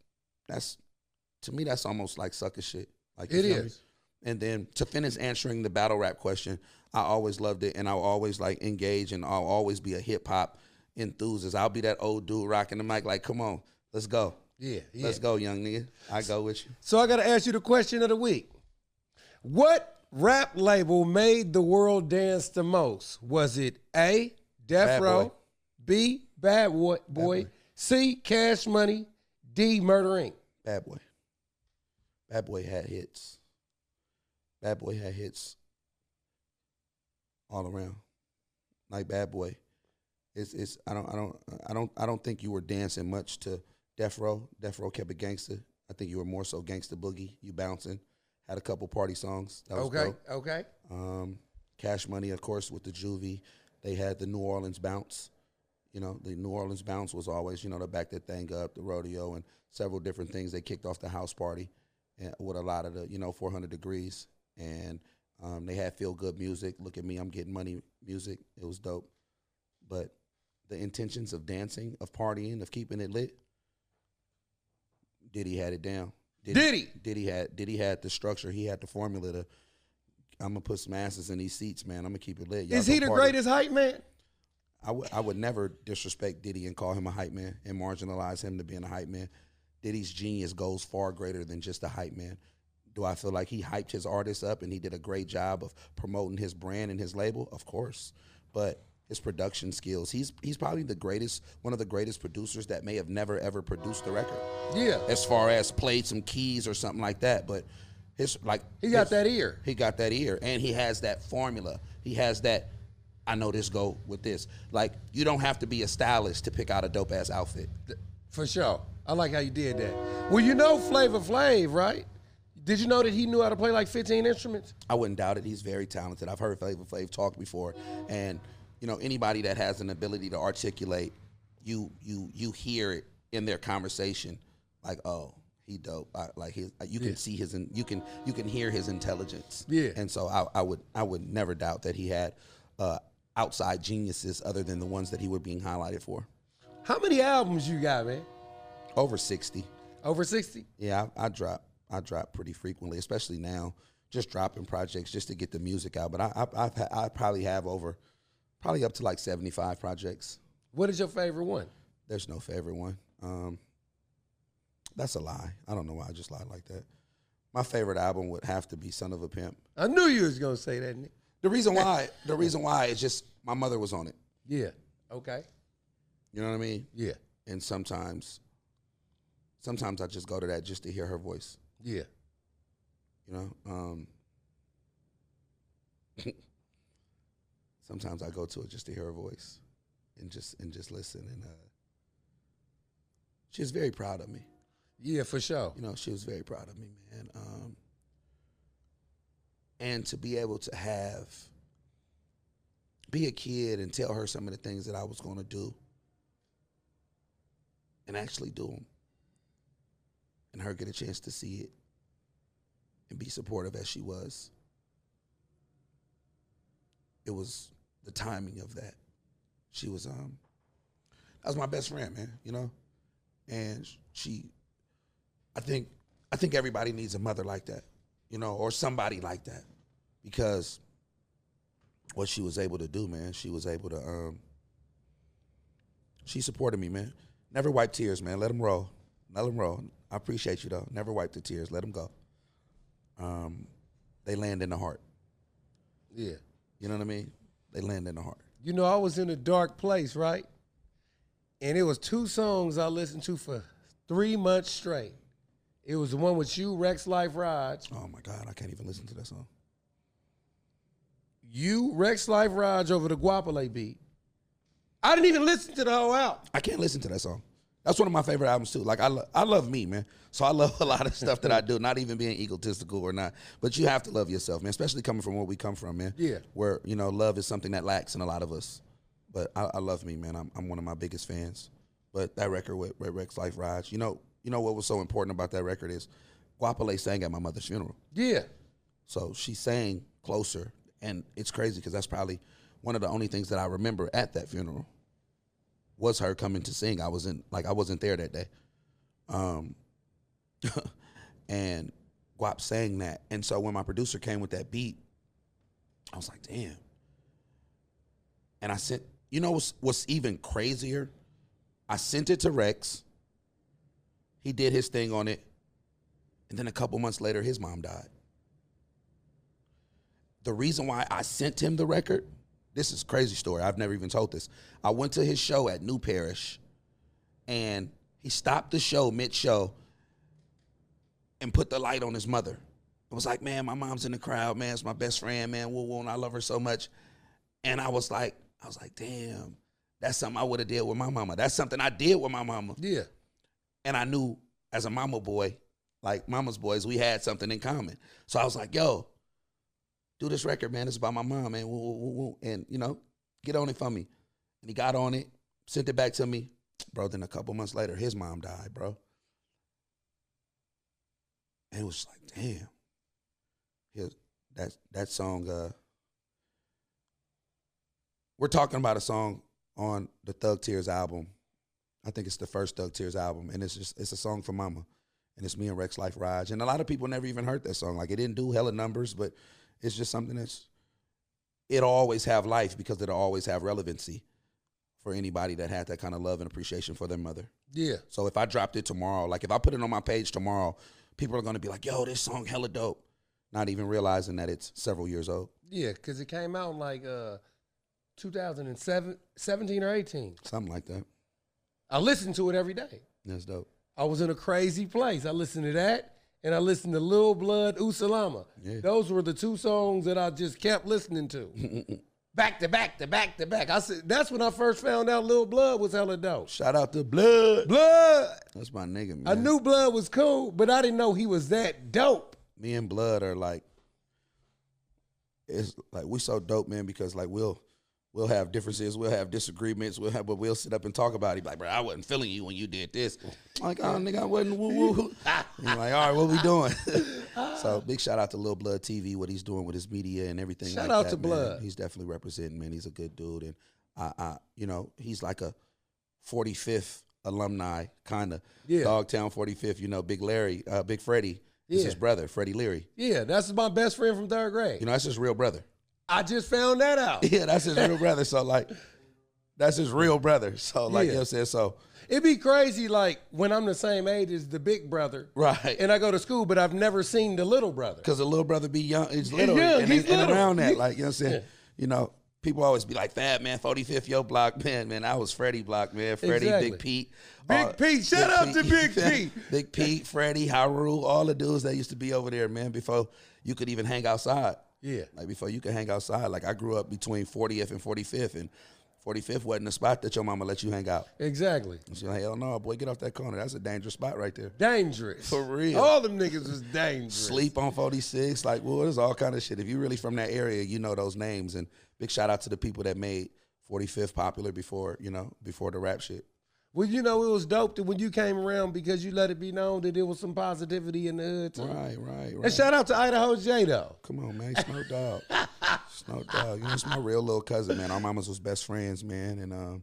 to me, that's almost like sucker shit. Like, it is. And then to finish answering the battle rap question, I always loved it, and I'll always like engage, and I'll always be a hip hop enthusiast. I'll be that old dude rocking the mic, like, come on, let's go. Yeah. Let's go, young nigga. I go with you. So I got to ask you the question of the week. What rap label made the world dance the most? Was it A, Death Row, B, Bad Boy, C, Cash Money, D, Murder Inc.? Bad Boy. Bad Boy had hits. Bad Boy had hits all around. Like Bad Boy. I don't think you were dancing much to Death Row. Death Row kept it gangster. I think you were more so gangster boogie. You bouncing. Had a couple party songs. That was dope. Okay. Cash Money, of course, with the Juvie. They had the New Orleans bounce. You know, the New Orleans bounce was always, you know, to back that thing up, the rodeo, and several different things. They kicked off the house party with a lot of the, 400 degrees. And they had feel good music. Look at me, I'm getting money music. It was dope. But the intentions of dancing, of partying, of keeping it lit, Diddy had it down. Diddy had the structure. He had the formula to, I'm going to put some asses in these seats, man. I'm going to keep it lit. Is he the greatest hype man? I would never disrespect Diddy and call him a hype man and marginalize him to being a hype man. Diddy's genius goes far greater than just a hype man. Do I feel like he hyped his artists up and he did a great job of promoting his brand and his label? Of course. But his production skills, he's probably one of the greatest producers that may have never, ever produced a record. Yeah. As far as played some keys or something like that. But he got that ear. He got that ear. And he has that formula. He has that, I know this go with this. Like, you don't have to be a stylist to pick out a dope-ass outfit. For sure. I like how you did that. Well, you know Flavor Flav, right? Did you know that he knew how to play like 15 instruments? I wouldn't doubt it. He's very talented. I've heard Flavor Flav talk before. And, anybody that has an ability to articulate, you hear it in their conversation. Like, oh, he dope. You can see you can hear his intelligence. Yeah. And so I would never doubt that he had outside geniuses other than the ones that he were being highlighted for. How many albums you got, man? Over 60. Over 60? Yeah, I drop pretty frequently, especially now, just dropping projects just to get the music out. But I probably have up to like 75 projects. What is your favorite one? There's no favorite one. That's a lie. I don't know why I just lied like that. My favorite album would have to be Son of a Pimp. I knew you was gonna say that, Nick. The reason why is just my mother was on it. Yeah. Okay. You know what I mean? Yeah. And sometimes I just go to that just to hear her voice. Yeah. Sometimes I go to it just to hear her voice and just listen. And she was very proud of me. Yeah, for sure. She was very proud of me, man. And to be able to be a kid and tell her some of the things that I was going to do and actually do them, and her get a chance to see it and be supportive as she was. It was the timing of that. She was that was my best friend, man, and I think everybody needs a mother like that, or somebody like that, because what she was able to do, man, she was able to she supported me, man. Never wipe tears, man. Let them roll. I appreciate you, though. Never wipe the tears. Let them go. They land in the heart. Yeah. You know what I mean? They land in the heart. I was in a dark place, right? And it was 2 songs I listened to for 3 months straight. It was the one with you, Rex Life Raj. Oh, my God. I can't even listen to that song. You, Rex Life Raj over the Guapale beat. I didn't even listen to the whole album. I can't listen to that song. That's one of my favorite albums, too. Like, I love me, man. So I love a lot of stuff that I do, not even being egotistical or not. But you have to love yourself, man, especially coming from where we come from, man. Yeah. Where, love is something that lacks in a lot of us. But I love me, man. I'm one of my biggest fans. But that record with Rex Life Raj, you know what was so important about that record is Guapale sang at my mother's funeral. Yeah. So she sang closer. And it's crazy because that's probably one of the only things that I remember at that funeral was her coming to sing. I wasn't there that day. And Guap sang that. And so when my producer came with that beat, I was like, damn. And I sent, you know what's even crazier? I sent it to Rex. He did his thing on it. And then a couple months later, his mom died. The reason why I sent him the record, this is a crazy story. I've never even told this. I went to his show at New Parish, and he stopped the show mid-show and put the light on his mother. It was like, man, my mom's in the crowd, man. It's my best friend, man. Woo, woo, and I love her so much. And I was like, damn, that's something I would have did with my mama. That's something I did with my mama. Yeah. And I knew as a mama boy, like mama's boys, we had something in common. So I was like, yo, do this record, man. It's about my mom, man. Woo, woo, woo, woo. And, you know, get on it for me. And he got on it, sent it back to me. Bro, then a couple months later, his mom died, bro. And it was like, damn. That song, we're talking about a song on the Thug Tears album. I think it's the first Thug Tears album. And it's a song for mama. And it's me and Rex Life Raj. And a lot of people never even heard that song. Like, it didn't do hella numbers, but it's just something it'll always have life because it'll always have relevancy for anybody that had that kind of love and appreciation for their mother. Yeah. So if I dropped it tomorrow, like if I put it on my page tomorrow, people are going to be like, yo, this song hella dope. Not even realizing that it's several years old. Yeah, because it came out in like 2007, 17 or 18. Something like that. I listened to it every day. That's dope. I was in a crazy place. I listened to that, and I listened to Lil Blood, Usalama. Yeah. Those were the two songs that I just kept listening to. Back to back to back to back. I said that's when I first found out Lil Blood was hella dope. Shout out to Blood. Blood. That's my nigga, man. I knew Blood was cool, but I didn't know he was that dope. Me and Blood are like, it's like we so dope, man, because like we'll have differences, we'll have disagreements, but we'll sit up and talk about it. Like, bro, I wasn't feeling you when you did this. I'm like, oh, nigga, I wasn't woo-woo. You're like, all right, what we doing? So big shout out to Lil Blood TV, what he's doing with his media and everything shout like out that, to man. Blood. He's definitely representing, man. He's a good dude. And, I you know, he's like a 45th alumni, kind of. Yeah. Dogtown 45th, you know, Big Larry, Big Freddie. It's his brother, Freddie Leary. Yeah, that's my best friend from third grade. You know, that's his real brother. I just found that out. Yeah, that's his real brother. So, like, that's his real brother. So, like, you know what I'm saying? So, it'd be crazy, like, when I'm the same age as the big brother. Right. And I go to school, but I've never seen the little brother. Because the little brother be young. He's little. He's little. And around that, like, you know what I'm saying? Yeah. You know, people always be like, Fab, man, 45th, yo, block. Man, I was Freddie block, man. Freddie, exactly. Big Pete. Big Pete. Shout out to Big Pete. Big Pete, Freddie, Haru, all the dudes that used to be over there, man, before you could even hang outside. Yeah. Like, before you could hang outside. Like, I grew up between 40th and 45th, and 45th wasn't the spot that your mama let you hang out. Exactly. And she's like, hell no, boy, get off that corner. That's a dangerous spot right there. Dangerous. For real. All them niggas was dangerous. Sleep on 46. Like, well, there's all kind of shit. If you really from that area, you know those names. And big shout out to the people that made 45th popular before the rap shit. Well, you know, it was dope that when you came around because you let it be known that there was some positivity in the hood, too. Right. And shout out to Idaho J, though. Come on, man. Snow Dog. Snow Dog. You know, it's my real little cousin, man. Our mamas was best friends, man. And,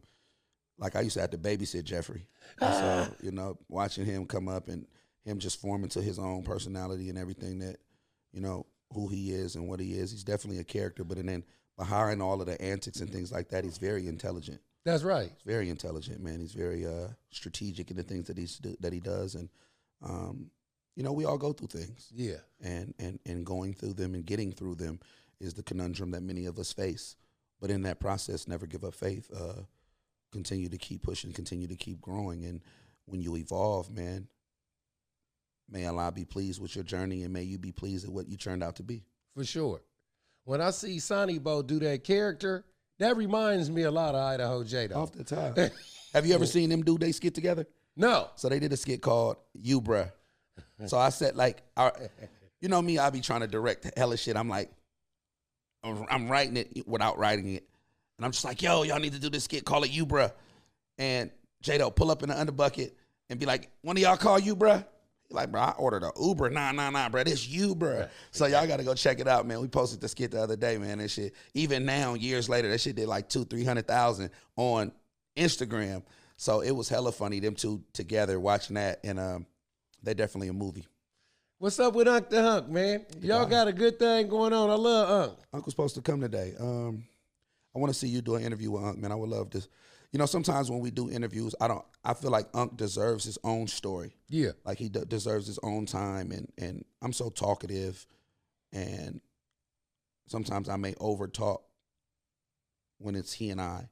like, I used to have to babysit Jeffrey. And so, you know, watching him come up and him just form into his own personality and everything that, you know, who he is and what he is. He's definitely a character. But then behind all of the antics and things like that, he's very intelligent. That's right. He's very intelligent, man. He's very strategic in the things that he does, and you know, we all go through things. Yeah. And going through them and getting through them is the conundrum that many of us face. But in that process, never give up faith. Continue to keep pushing. Continue to keep growing. And when you evolve, man, may Allah be pleased with your journey, and may you be pleased at what you turned out to be. For sure. When I see Sonny Bo do that character, that reminds me a lot of Idaho J, though. Off the top. Have you ever seen them do they skit together? No. So they did a skit called You Bruh. So I said, like, you know me, I be trying to direct hella shit. I'm like, I'm writing it without writing it. And I'm just like, yo, y'all need to do this skit, call it You Bruh. And J-Do pull up in the underbucket and be like, one of y'all call You Bruh? Like, bro, I ordered an Uber. Nah, bro, this you, bro. Right. So y'all got to go check it out, man. We posted the skit the other day, man. That shit, even now, years later, that shit did like 200,000-300,000 on Instagram. So it was hella funny, them two together watching that, and they definitely a movie. What's up with Unc the Hunk, man? Y'all got a good thing going on. I love Unc. Unc was supposed to come today. I want to see you do an interview with Unc, man. I would love this. You know, sometimes when we do interviews, I feel like Unc deserves his own story. Yeah. Like he deserves his own time, and I'm so talkative, and sometimes I may over talk when it's he and I,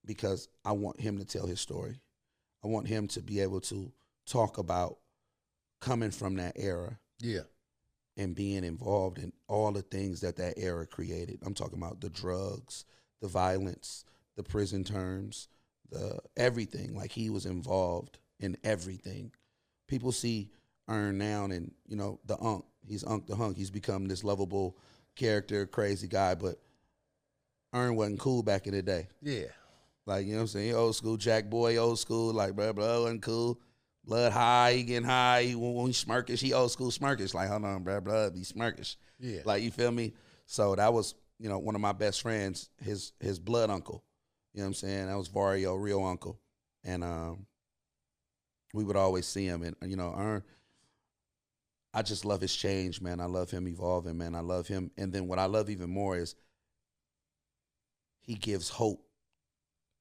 because I want him to tell his story. I want him to be able to talk about coming from that era. Yeah. And being involved in all the things that era created. I'm talking about the drugs, the violence, the prison terms, the everything. Like, he was involved in everything. People see Earn now and, you know, the Unc. He's Unc the Hunk. He's become this lovable character, crazy guy, but Earn wasn't cool back in the day. Yeah. Like, you know what I'm saying? He old school, Jack Boy, old school, like, bro, wasn't cool. Blood high, he getting high. When he smirkish, he old school smirkish. Like, hold on, bro, blood be smirkish. Yeah. Like, you feel me? So that was, you know, one of my best friends, his blood uncle. You know what I'm saying? That was Vario, real uncle. And we would always see him. And, you know, Earn, I just love his change, man. I love him evolving, man. I love him. And then what I love even more is he gives hope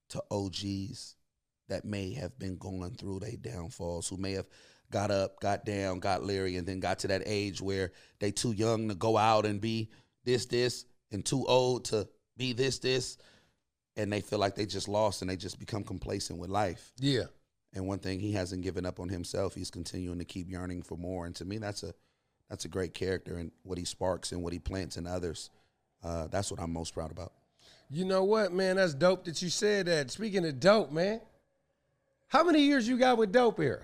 to OGs that may have been going through their downfalls, who may have got up, got down, got leery, and then got to that age where they too young to go out and be this, and too old to be this, and they feel like they just lost and they just become complacent with life. Yeah. And one thing, he hasn't given up on himself. He's continuing to keep yearning for more. And to me, that's a great character, and what he sparks and what he plants in others. That's what I'm most proud about. You know what, man? That's dope that you said that. Speaking of dope, man, how many years you got with Dope here?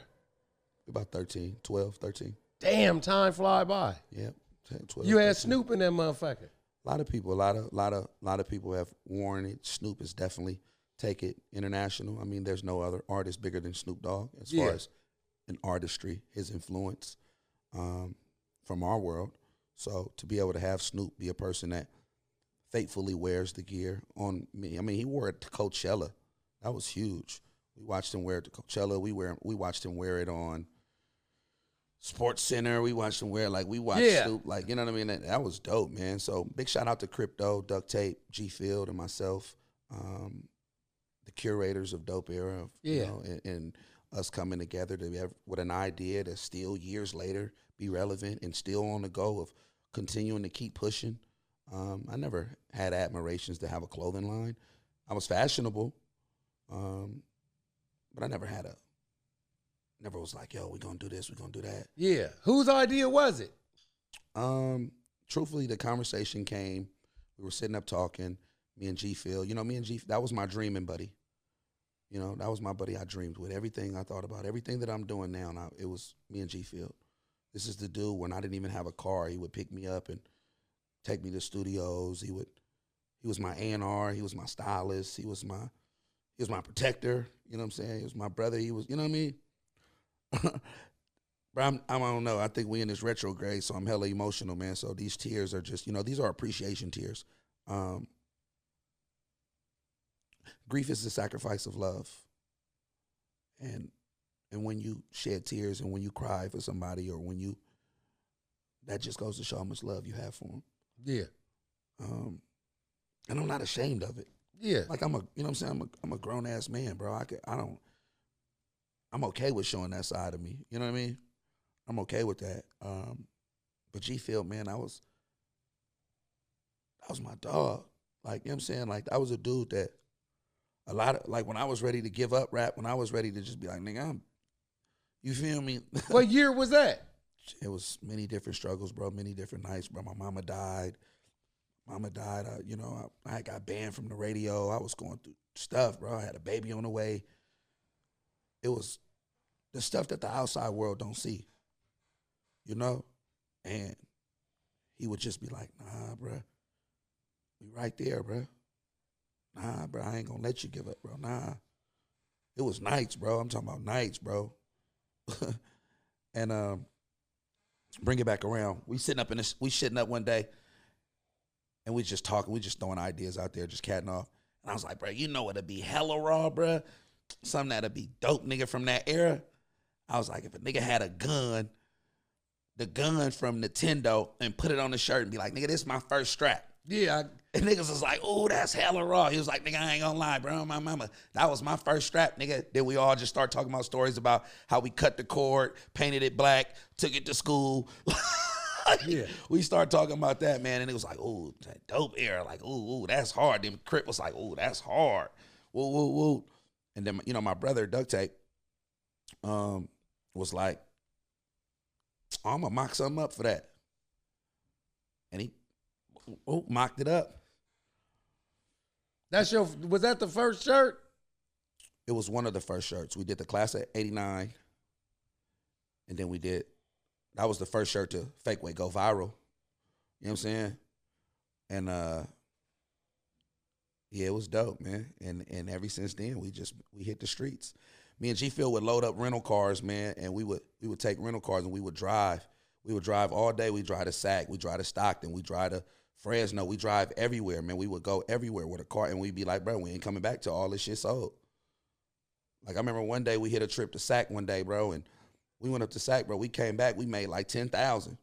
About 12, 13. Damn, time fly by. Yep, 10, 12. You had 13. Snoop in that motherfucker. A lot of people, a lot of people have worn it. Snoop has definitely take it international. I mean, there's no other artist bigger than Snoop Dogg as far as an artistry, his influence from our world. So to be able to have Snoop be a person that faithfully wears the gear on me. I mean, he wore it to Coachella. That was huge. We watched him wear it to Coachella. We watched him wear it on Sports Center. We watched him wear it. Like, we watched Snoop. Like, you know what I mean? That was dope, man. So big shout out to Crypto, Duct Tape, G Field, and myself, the curators of Dope Era. You know, and us coming together with an idea to still years later be relevant and still on the go of continuing to keep pushing. I never had admirations to have a clothing line. I was fashionable, but I never was like, yo, we're going to do this, we're going to do that. Yeah. Whose idea was it? Truthfully, the conversation came. We were sitting up talking, me and G Phil. You know, that was my dreaming buddy. You know, that was my buddy I dreamed with. Everything I thought about, everything that I'm doing now, it was me and G Phil. This is the dude, when I didn't even have a car, he would pick me up and take me to studios. He was my A&R. He was my stylist. He was my protector. You know what I'm saying? He was my brother. He was, you know what I mean? But I don't know. I think we in this retrograde, so I'm hella emotional, man. So these tears are just, you know, these are appreciation tears. Grief is the sacrifice of love. And when you shed tears and when you cry for somebody, or that just goes to show how much love you have for them. Yeah. And I'm not ashamed of it. Yeah. Like, you know what I'm saying? I'm a grown ass man, bro. I'm okay with showing that side of me. You know what I mean? I'm okay with that. But G Phil, man, that was my dog. Like, you know what I'm saying? Like, I was a dude that like, when I was ready to give up rap, when I was ready to just be like, nigga, you feel me? What year was that? It was many different struggles, bro, many different nights, bro. My mama died. You know, I got banned from the radio. I was going through stuff, bro. I had a baby on the way. It was the stuff that the outside world don't see, you know? And he would just be like, nah, bro. We right there, bro. Nah, bro, I ain't gonna let you give up, bro. Nah. It was nights, bro. I'm talking about nights, bro. And bring it back around. We shitting up one day, and we just talking. We just throwing ideas out there, just catting off. And I was like, bro, you know what'd be hella raw, bro? Something that'd be dope, nigga, from that era. I was like, if a nigga had a gun, the gun from Nintendo, and put it on the shirt and be like, nigga, this is my first strap. Yeah. And niggas was like, oh, that's hella raw. He was like, nigga, I ain't gonna lie, bro. My mama, that was my first strap, nigga. Then we all just start talking about stories about how we cut the cord, painted it black, took it to school. Yeah. We start talking about that, man. And it was like, oh, that dope era. Like, ooh, that's hard. Then Crip was like, oh, that's hard. Woo. And then, you know, my brother, Duct Tape, was like, oh, I'm gonna mock something up for that. And he mocked it up. Was that the first shirt? It was one of the first shirts. We did the class of '89, and then that was the first shirt to Fake Way go viral. You know what I'm saying? And yeah, it was dope, man. And ever since then, we hit the streets. Me and G Phil would load up rental cars, man, and we would take rental cars and we would drive. We would drive all day. We drive to Sac, we drive to Stockton, we drive to Fresno, we drive everywhere, man. We would go everywhere with a car, and we'd be like, bro, we ain't coming back till all this shit sold. Like, I remember one day we hit a trip to Sac one day, bro, and we went up to Sac, bro. We came back, we made like 10,000.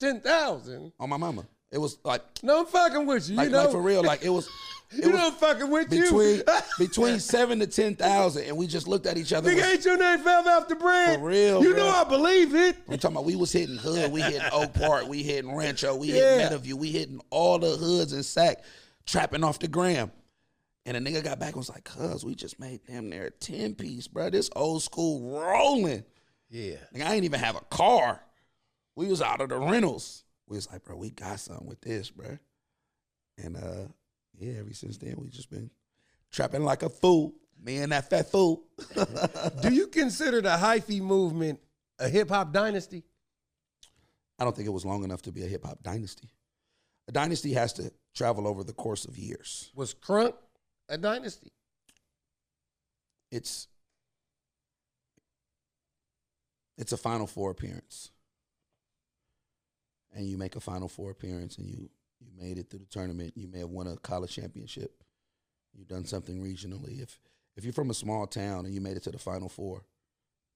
10,000? On my mama. It was like, no, I'm fucking with you. Like, you know, like for real, like it was. You know, I'm fucking with you. Between 7,000 to 10,000, and we just looked at each other. Nigga, ain't your name fell off the bread? For real, you bro. know I believe it. I'm talking about we was hitting Hood, we hitting Oak Park, we hitting Rancho, we hitting Meadowview, we hitting all the hoods in Sac, trapping off the gram. And a nigga got back and was like, cuz, we just made damn near a 10-piece, bro. This old school rolling. Yeah. Like, I ain't even have a car. We was out of the rentals. We was like, bro, we got something with this, bro. And yeah, ever since then, we just been trapping like a fool. Me and that fat fool. Do you consider the hyphy movement a hip-hop dynasty? I don't think it was long enough to be a hip-hop dynasty. A dynasty has to travel over the course of years. Was Crunk a dynasty? It's a Final Four appearance. And you make a Final Four appearance and you made it through the tournament. You may have won a college championship. You've done something regionally. If you're from a small town and you made it to the Final Four,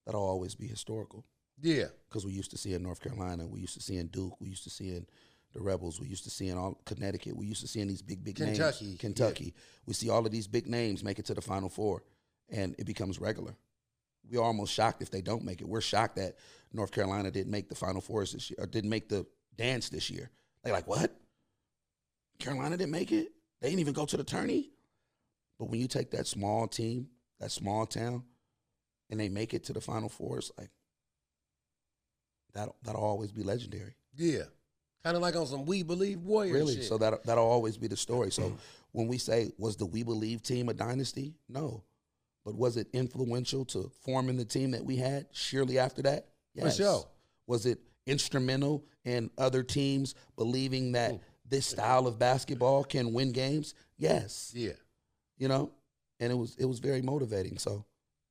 that'll always be historical. Yeah. Because we used to see in North Carolina, we used to see in Duke, we used to see in the Rebels, we used to see in all Connecticut, we used to see in these big names. Kentucky. Yeah. We see all of these big names make it to the Final Four, and it becomes regular. We're almost shocked if they don't make it. We're shocked that North Carolina didn't make the Final Fours this year, or didn't make the dance this year. They're like, what? Carolina didn't make it? They didn't even go to the tourney? But when you take that small team, that small town, and they make it to the Final Four, it's like, that'll always be legendary. Yeah. Kind of like on some We Believe Warriors really shit. So that'll always be the story. So when we say, was the We Believe team a dynasty? No. But was it influential to forming the team that we had surely after that? Yes. For sure. Was it instrumental in other teams believing that this style of basketball can win games? Yes. Yeah. You know? And it was very motivating. So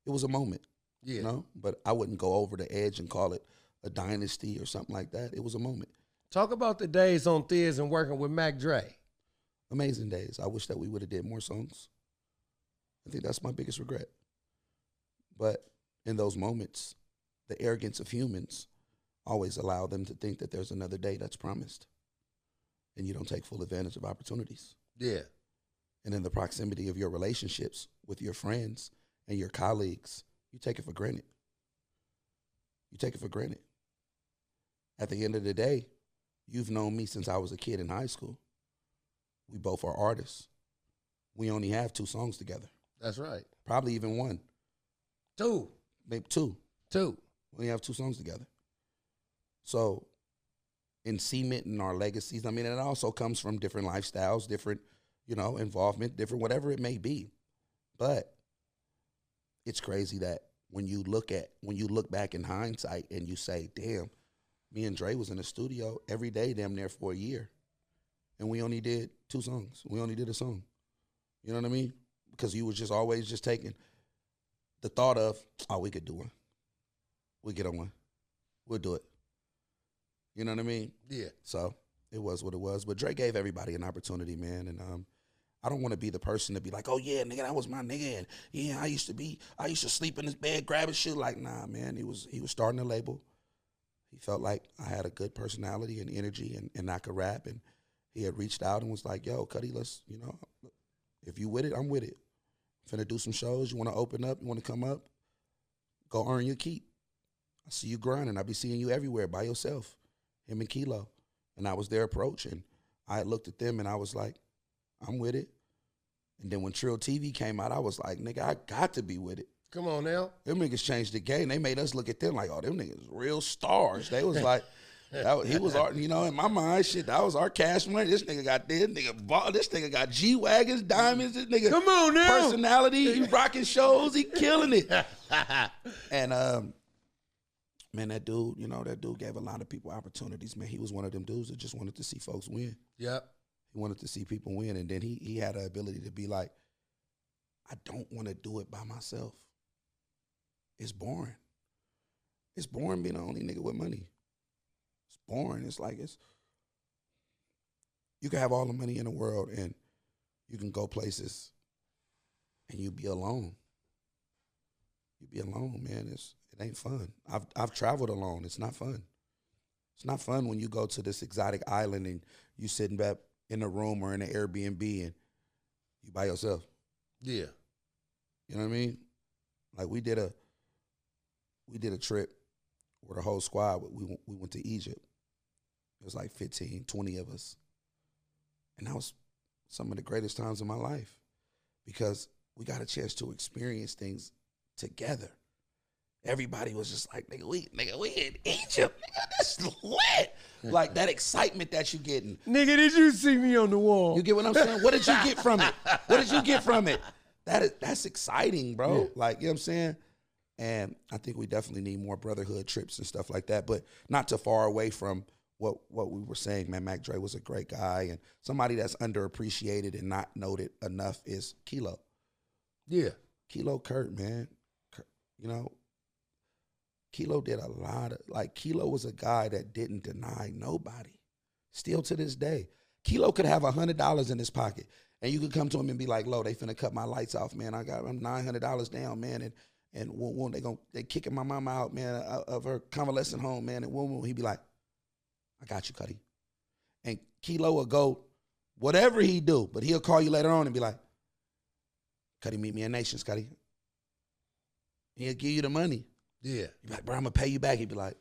it was a moment. Yeah. You know? But I wouldn't go over the edge and call it a dynasty or something like that. It was a moment. Talk about the days on Thiz and working with Mac Dre. Amazing days. I wish that we would have did more songs. I think that's my biggest regret. But in those moments, the arrogance of humans always allow them to think that there's another day that's promised. And you don't take full advantage of opportunities. Yeah. And in the proximity of your relationships with your friends and your colleagues, you take it for granted. You take it for granted. At the end of the day, you've known me since I was a kid in high school. We both are artists. We only have 2 songs together. That's right. Probably even 1. 2. Maybe 2. 2. We only have 2 songs together. So in cementing our legacies, I mean, it also comes from different lifestyles, different, involvement, different whatever it may be. But it's crazy that when you look back in hindsight and you say, damn, me and Dre was in the studio every day damn near for a year. And we only did 2 songs. We only did a song. You know what I mean? Because you was just always just taking the thought of, oh, we could do one. We get on one. we'll do it. You know what I mean? Yeah. So it was what it was. But Dre gave everybody an opportunity, man. And I don't want to be the person to be like, oh yeah, nigga, that was my nigga. And yeah, I used to sleep in his bed, grab his shit. Like, nah, man, he was starting a label. He felt like I had a good personality and energy and I could rap. And he had reached out and was like, yo, Cuddy, let's, if you with it, I'm with it. Finna do some shows. You want to open up? You want to come up? Go earn your keep. I see you grinding. I be seeing you everywhere by yourself, him and Kilo. And that was their approach. And I looked at them and I was like, I'm with it. And then when Trill TV came out, I was like, nigga, I got to be with it. Come on now. Them niggas changed the game. They made us look at them like, oh, them niggas real stars. They was like, he was our, in my mind, shit, that was our cash money. This nigga got this, this nigga got G-Wagons, diamonds, this nigga. Come on now. Personality, he rocking shows, he killing it. And, man, that dude gave a lot of people opportunities, man. He was one of them dudes that just wanted to see folks win. Yep. He wanted to see people win. And then he had the ability to be like, I don't want to do it by myself. It's boring. It's boring being the only nigga with money. It's boring. It's like you can have all the money in the world and you can go places and you be alone. You be alone, man. It ain't fun. I've traveled alone. It's not fun. It's not fun when you go to this exotic island and you sitting back in a room or in an Airbnb and you by yourself. Yeah. You know what I mean? Like we did a trip with the whole squad. We went to Egypt. It was like 15, 20 of us. And that was some of the greatest times of my life because we got a chance to experience things together. Everybody was just like, nigga, we in Egypt. Nigga, this is lit. Like that excitement that you getting. Nigga, did you see me on the wall? You get what I'm saying? What did you get from it? What did you get from it? That's exciting, bro. Yeah. Like, you know what I'm saying? And I think we definitely need more brotherhood trips and stuff like that, but not too far away from what we were saying, man. Mac Dre was a great guy, and somebody that's underappreciated and not noted enough is Kilo. Yeah. Kilo Kurt, man. Kilo did a lot of, Kilo was a guy that didn't deny nobody. Still to this day. Kilo could have $100 in his pocket, and you could come to him and be like, "Lo, they finna cut my lights off, man. I'm $900 down, man, and they kicking my mama out, man, of her convalescent home, man." And he'd be like, "I got you, Cuddy." And Kilo will go, whatever he do, but he'll call you later on and be like, "Cuddy, meet me in Nations, Cuddy." He'll give you the money. Yeah. You'd be like, "Bro, I'm gonna pay you back." He'd be like,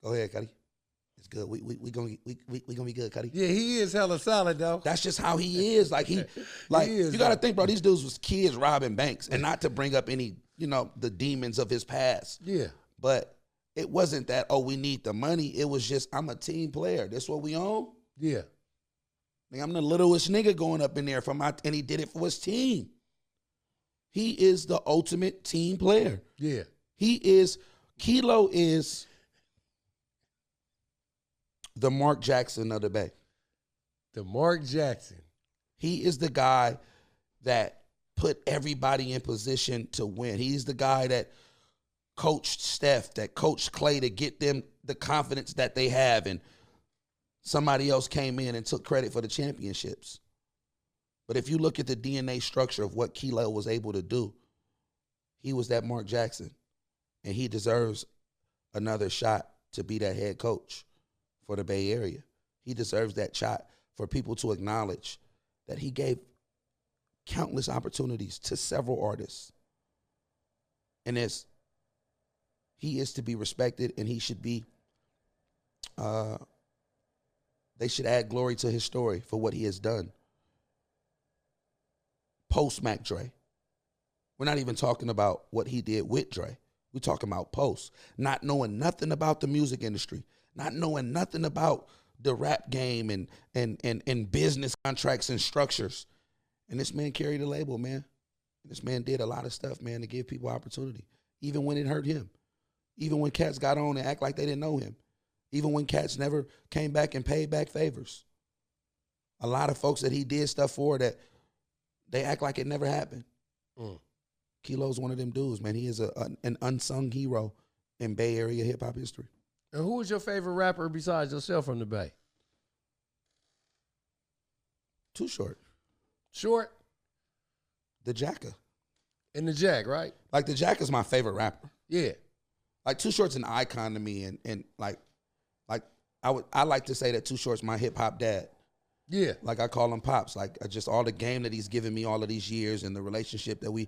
"Go ahead, Cuddy. It's good. We gonna be good, Cuddy." Yeah, he is hella solid though. That's just how he is. Like you gotta think, bro, these dudes was kids robbing banks, and not to bring up any, the demons of his past. Yeah. But it wasn't that, oh, we need the money. It was just, I'm a team player. This what we own? Yeah. Like, I'm the littlest nigga going up in there and he did it for his team. He is the ultimate team player. Yeah. Kilo is the Mark Jackson of the Bay. The Mark Jackson. He is the guy that put everybody in position to win. He's the guy that coached Steph, that coached Clay to get them the confidence that they have, and somebody else came in and took credit for the championships. But if you look at the DNA structure of what Kilo was able to do, he was that Mark Jackson, and he deserves another shot to be that head coach for the Bay Area. He deserves that shot for people to acknowledge that he gave countless opportunities to several artists. And he is to be respected, and he should be, they should add glory to his story for what he has done. Post Mac Dre. We're not even talking about what he did with Dre. We're talking about post. Not knowing nothing about the music industry, not knowing nothing about the rap game and business contracts and structures. And this man carried a label, man. And this man did a lot of stuff, man, to give people opportunity, even when it hurt him. Even when cats got on and act like they didn't know him. Even when cats never came back and paid back favors. A lot of folks that he did stuff for that they act like it never happened. Kilo's one of them dudes, man. He is an unsung hero in Bay Area hip hop history. And who was your favorite rapper besides yourself from the Bay? Too Short. Short The Jacka. and the Jack, right? Like the Jacka's my favorite rapper. Yeah. Like Too Short's an icon to me, and like I like to say that Too Short's my hip hop dad. Yeah. Like I call him Pops. Like just all the game that he's given me all of these years and the relationship that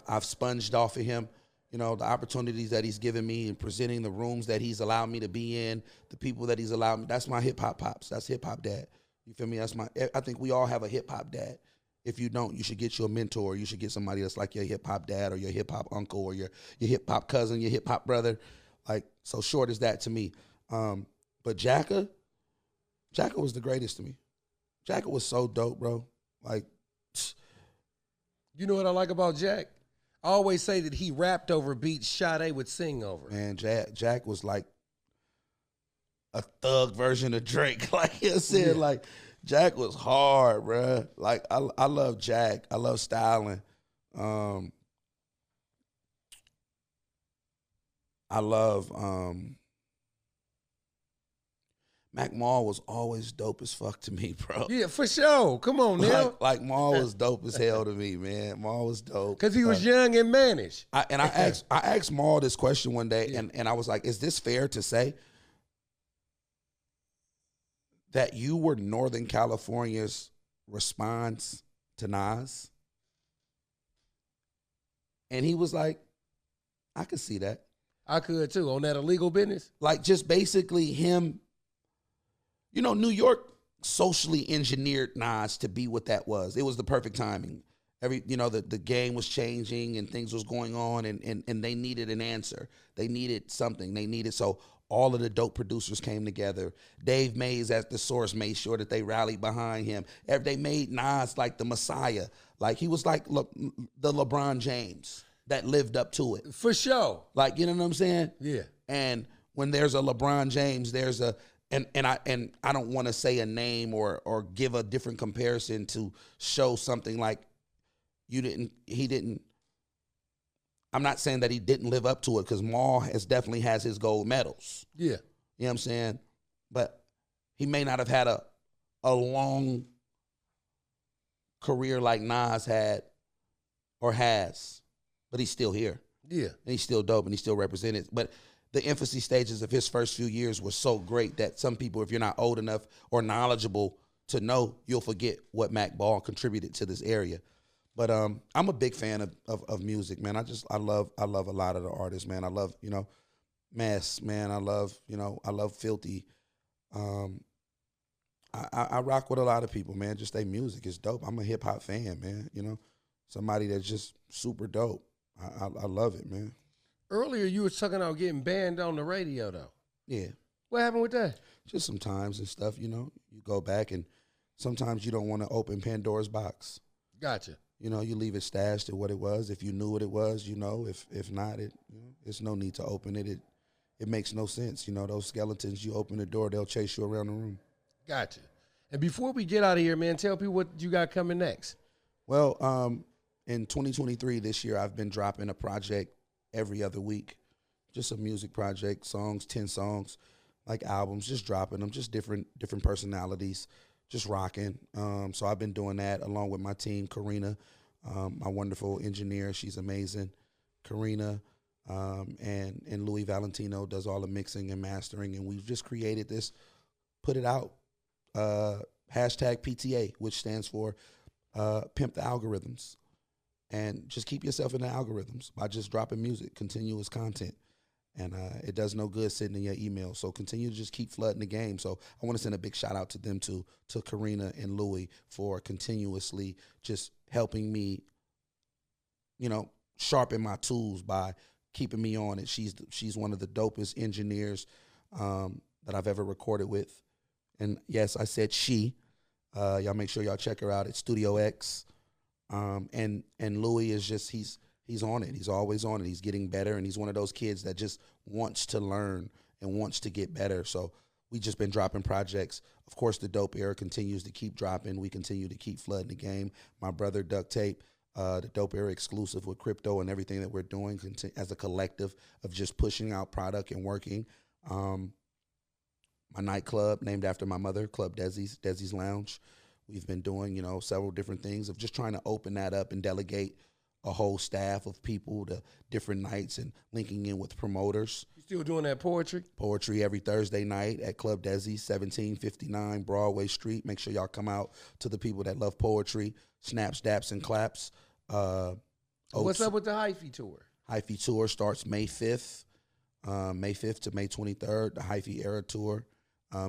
I've sponged off of him. You know, the opportunities that he's given me and presenting the rooms that he's allowed me to be in, the people that he's allowed me. That's my hip hop pops. That's hip hop dad. You feel me? I think we all have a hip hop dad. If you don't, you should get you a mentor. You should get somebody that's like your hip hop dad or your hip hop uncle or your hip hop cousin, your hip hop brother. Like, so Short is that to me. But Jacka was the greatest to me. Jacka was so dope, bro. Like, You know what I like about Jack? I always say that he rapped over beats Sade would sing over. man, Jack was like a thug version of Drake. Like I said, Yeah. like Jack was hard, bruh. Like I love Jack. I love styling. I love Mac Mall was always dope as fuck to me, bro. Yeah, for sure. Come on now. Like Maul was dope as hell to me, man. Maul was dope. Because he was young and managed. I asked Maul this question one day, and I was like, is this fair to say that you were Northern California's response to Nas? And he was like, I could see that. I could too, on that illegal business. Like just basically him, you know, New York socially engineered Nas to be what that was. It was the perfect timing. The game was changing and things was going on and they needed an answer. They needed something. So all of the dope producers came together. Dave Mays as the source made sure that they rallied behind him. They made Nas like the Messiah. Like he was like the LeBron James that lived up to it. For sure. Like, you know what I'm saying? Yeah. And when there's a LeBron James, there's a and I don't want to say a name or give a different comparison to show something like he didn't. I'm not saying that he didn't live up to it because Maul definitely has his gold medals. Yeah. You know what I'm saying? But he may not have had a long career like Nas had or has, but he's still here. Yeah. And he's still dope and he's still represented. But the infancy stages of his first few years were so great that some people, if you're not old enough or knowledgeable to know, you'll forget what Mac Ball contributed to this area. But I'm a big fan of music, man. I love a lot of the artists, man. I love, Mess, man. I love Filthy. I rock with a lot of people, man. Just their music is dope. I'm a hip hop fan, man. Somebody that's just super dope. I love it, man. Earlier, you were talking about getting banned on the radio, though. Yeah. What happened with that? Just sometimes and stuff, you go back and sometimes you don't want to open Pandora's box. Gotcha. You leave it stashed at what it was. If you knew what it was, if not, it's no need to open it. It makes no sense. Those skeletons, you open the door, they'll chase you around the room. Gotcha. And before we get out of here, man, tell people what you got coming next. Well, in 2023, this year, I've been dropping a project every other week. Just a music project, songs, 10 songs, like albums, just dropping them, just different personalities, just rocking. So I've been doing that along with my team, Karina, my wonderful engineer. She's amazing. Karina and Louis Valentino does all the mixing and mastering. And we've just created this, put it out, hashtag PTA, which stands for Pimp the Algorithms. And just keep yourself in the algorithms by just dropping music, continuous content. And it does no good sitting in your email. So continue to just keep flooding the game. So I want to send a big shout out to them to Karina and Louie for continuously just helping me, sharpen my tools by keeping me on it. She's one of the dopest engineers that I've ever recorded with. And yes, I said she. Y'all make sure y'all check her out at Studio X. And Louis is just, he's on it. He's always on it. He's getting better. And he's one of those kids that just wants to learn and wants to get better. So we just been dropping projects. Of course, the Dope Era continues to keep dropping. We continue to keep flooding the game. My brother Duct Tape, the Dope Era exclusive with crypto and everything that we're doing as a collective of just pushing out product and working. My nightclub, named after my mother, Club Desi's Lounge. We've been doing, several different things of just trying to open that up and delegate a whole staff of people to different nights and linking in with promoters. You still doing that poetry? Poetry every Thursday night at Club Desi, 1759 Broadway Street. Make sure y'all come out to the people that love poetry. Snaps, daps, and claps. What's up with the hyphy tour? Hyphy tour starts May 5th. May 5th to May 23rd, the Hyphy Era tour.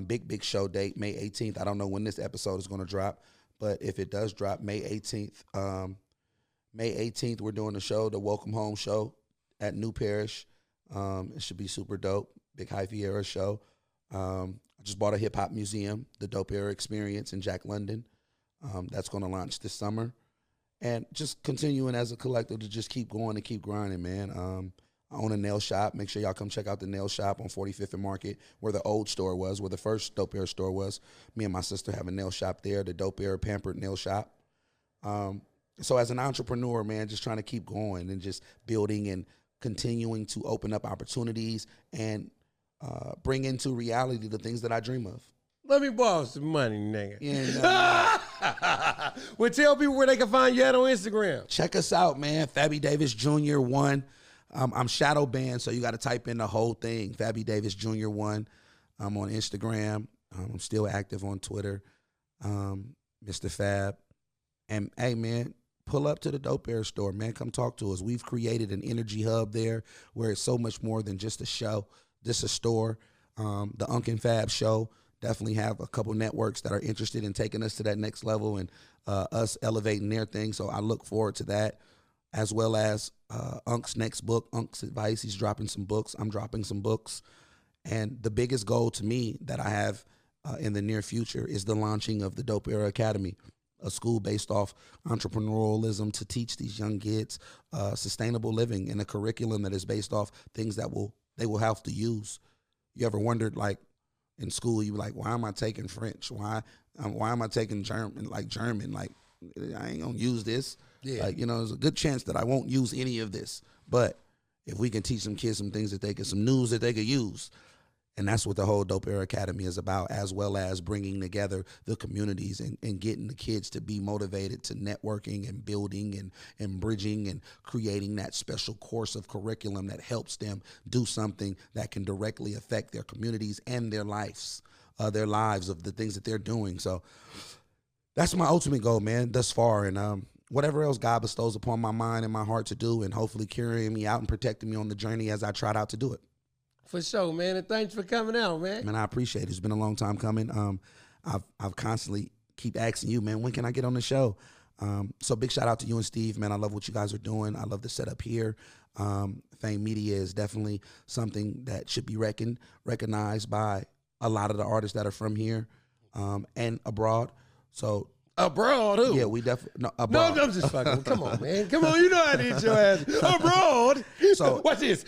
Big show date, May 18th. I don't know when this episode is going to drop, but if it does drop, May 18th. May 18th, we're doing the show, the Welcome Home show at New Parish. It should be super dope. Big Hyphy Era show. I just bought a hip-hop museum, the Dope Era Experience in Jack London. That's going to launch this summer. And just continuing as a collective to just keep going and keep grinding, man. I own a nail shop. Make sure y'all come check out the nail shop on 45th and Market, where the old store was, where the first Dope Era store was. Me and my sister have a nail shop there, the Dope Era Pampered Nail Shop. So as an entrepreneur, man, just trying to keep going and just building and continuing to open up opportunities and bring into reality the things that I dream of. Let me borrow some money, nigga. Yeah, well, tell people where they can find you at on Instagram. Check us out, man. Fabby Davis Jr. 1. I'm shadow banned, so you got to type in the whole thing. Fabby Davis Jr. 1. I'm on Instagram. I'm still active on Twitter. Mr. Fab. And, hey, man, pull up to the Dope Era store, man. Come talk to us. We've created an energy hub there where it's so much more than just a show. This is a store. The Unc and Fab show. Definitely have a couple networks that are interested in taking us to that next level and us elevating their thing. So I look forward to that, as well as Unc's next book, Unc's Advice. He's dropping some books. I'm dropping some books. And the biggest goal to me that I have in the near future is the launching of the Dope Era Academy, a school based off entrepreneurialism to teach these young kids sustainable living in a curriculum that is based off things that they will have to use. You ever wondered, like, in school, you were like, why am I taking French? Why am I taking German? Like, I ain't gonna use this. Yeah. Like, there's a good chance that I won't use any of this. But if we can teach some kids some things some news that they could use. And that's what the whole Dope Era Academy is about, as well as bringing together the communities and getting the kids to be motivated to networking and building and bridging and creating that special course of curriculum that helps them do something that can directly affect their communities and their lives of the things that they're doing. So that's my ultimate goal, man, thus far. And whatever else God bestows upon my mind and my heart to do, and hopefully carrying me out and protecting me on the journey as I tried out to do it. For sure, man, and thanks for coming out, man. Man, I appreciate it. It's been a long time coming. I've constantly keep asking you, man, when can I get on the show? So big shout out to you and Steve, man. I love what you guys are doing. I love the setup here. Fame Media is definitely something that should be recognized by a lot of the artists that are from here and abroad. So abroad, who? Yeah, we definitely abroad. No, I'm just fucking. Come on, man. Come on, you know I need your ass abroad. So what's this?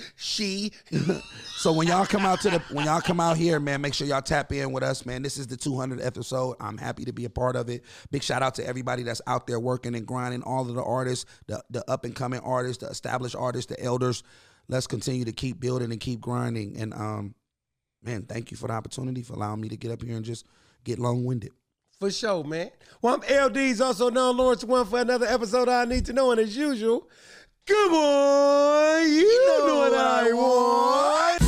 So when y'all come out here, man, make sure y'all tap in with us, man. This is the 200th episode. I'm happy to be a part of it. Big shout out to everybody that's out there working and grinding. All of the artists, the up and coming artists, the established artists, the elders. Let's continue to keep building and keep grinding. And man, thank you for the opportunity for allowing me to get up here and just get long-winded. For sure, man. Well, I'm LD's, also known Lawrence One, for another episode of I Need to Know. And as usual, come on, you know what I want.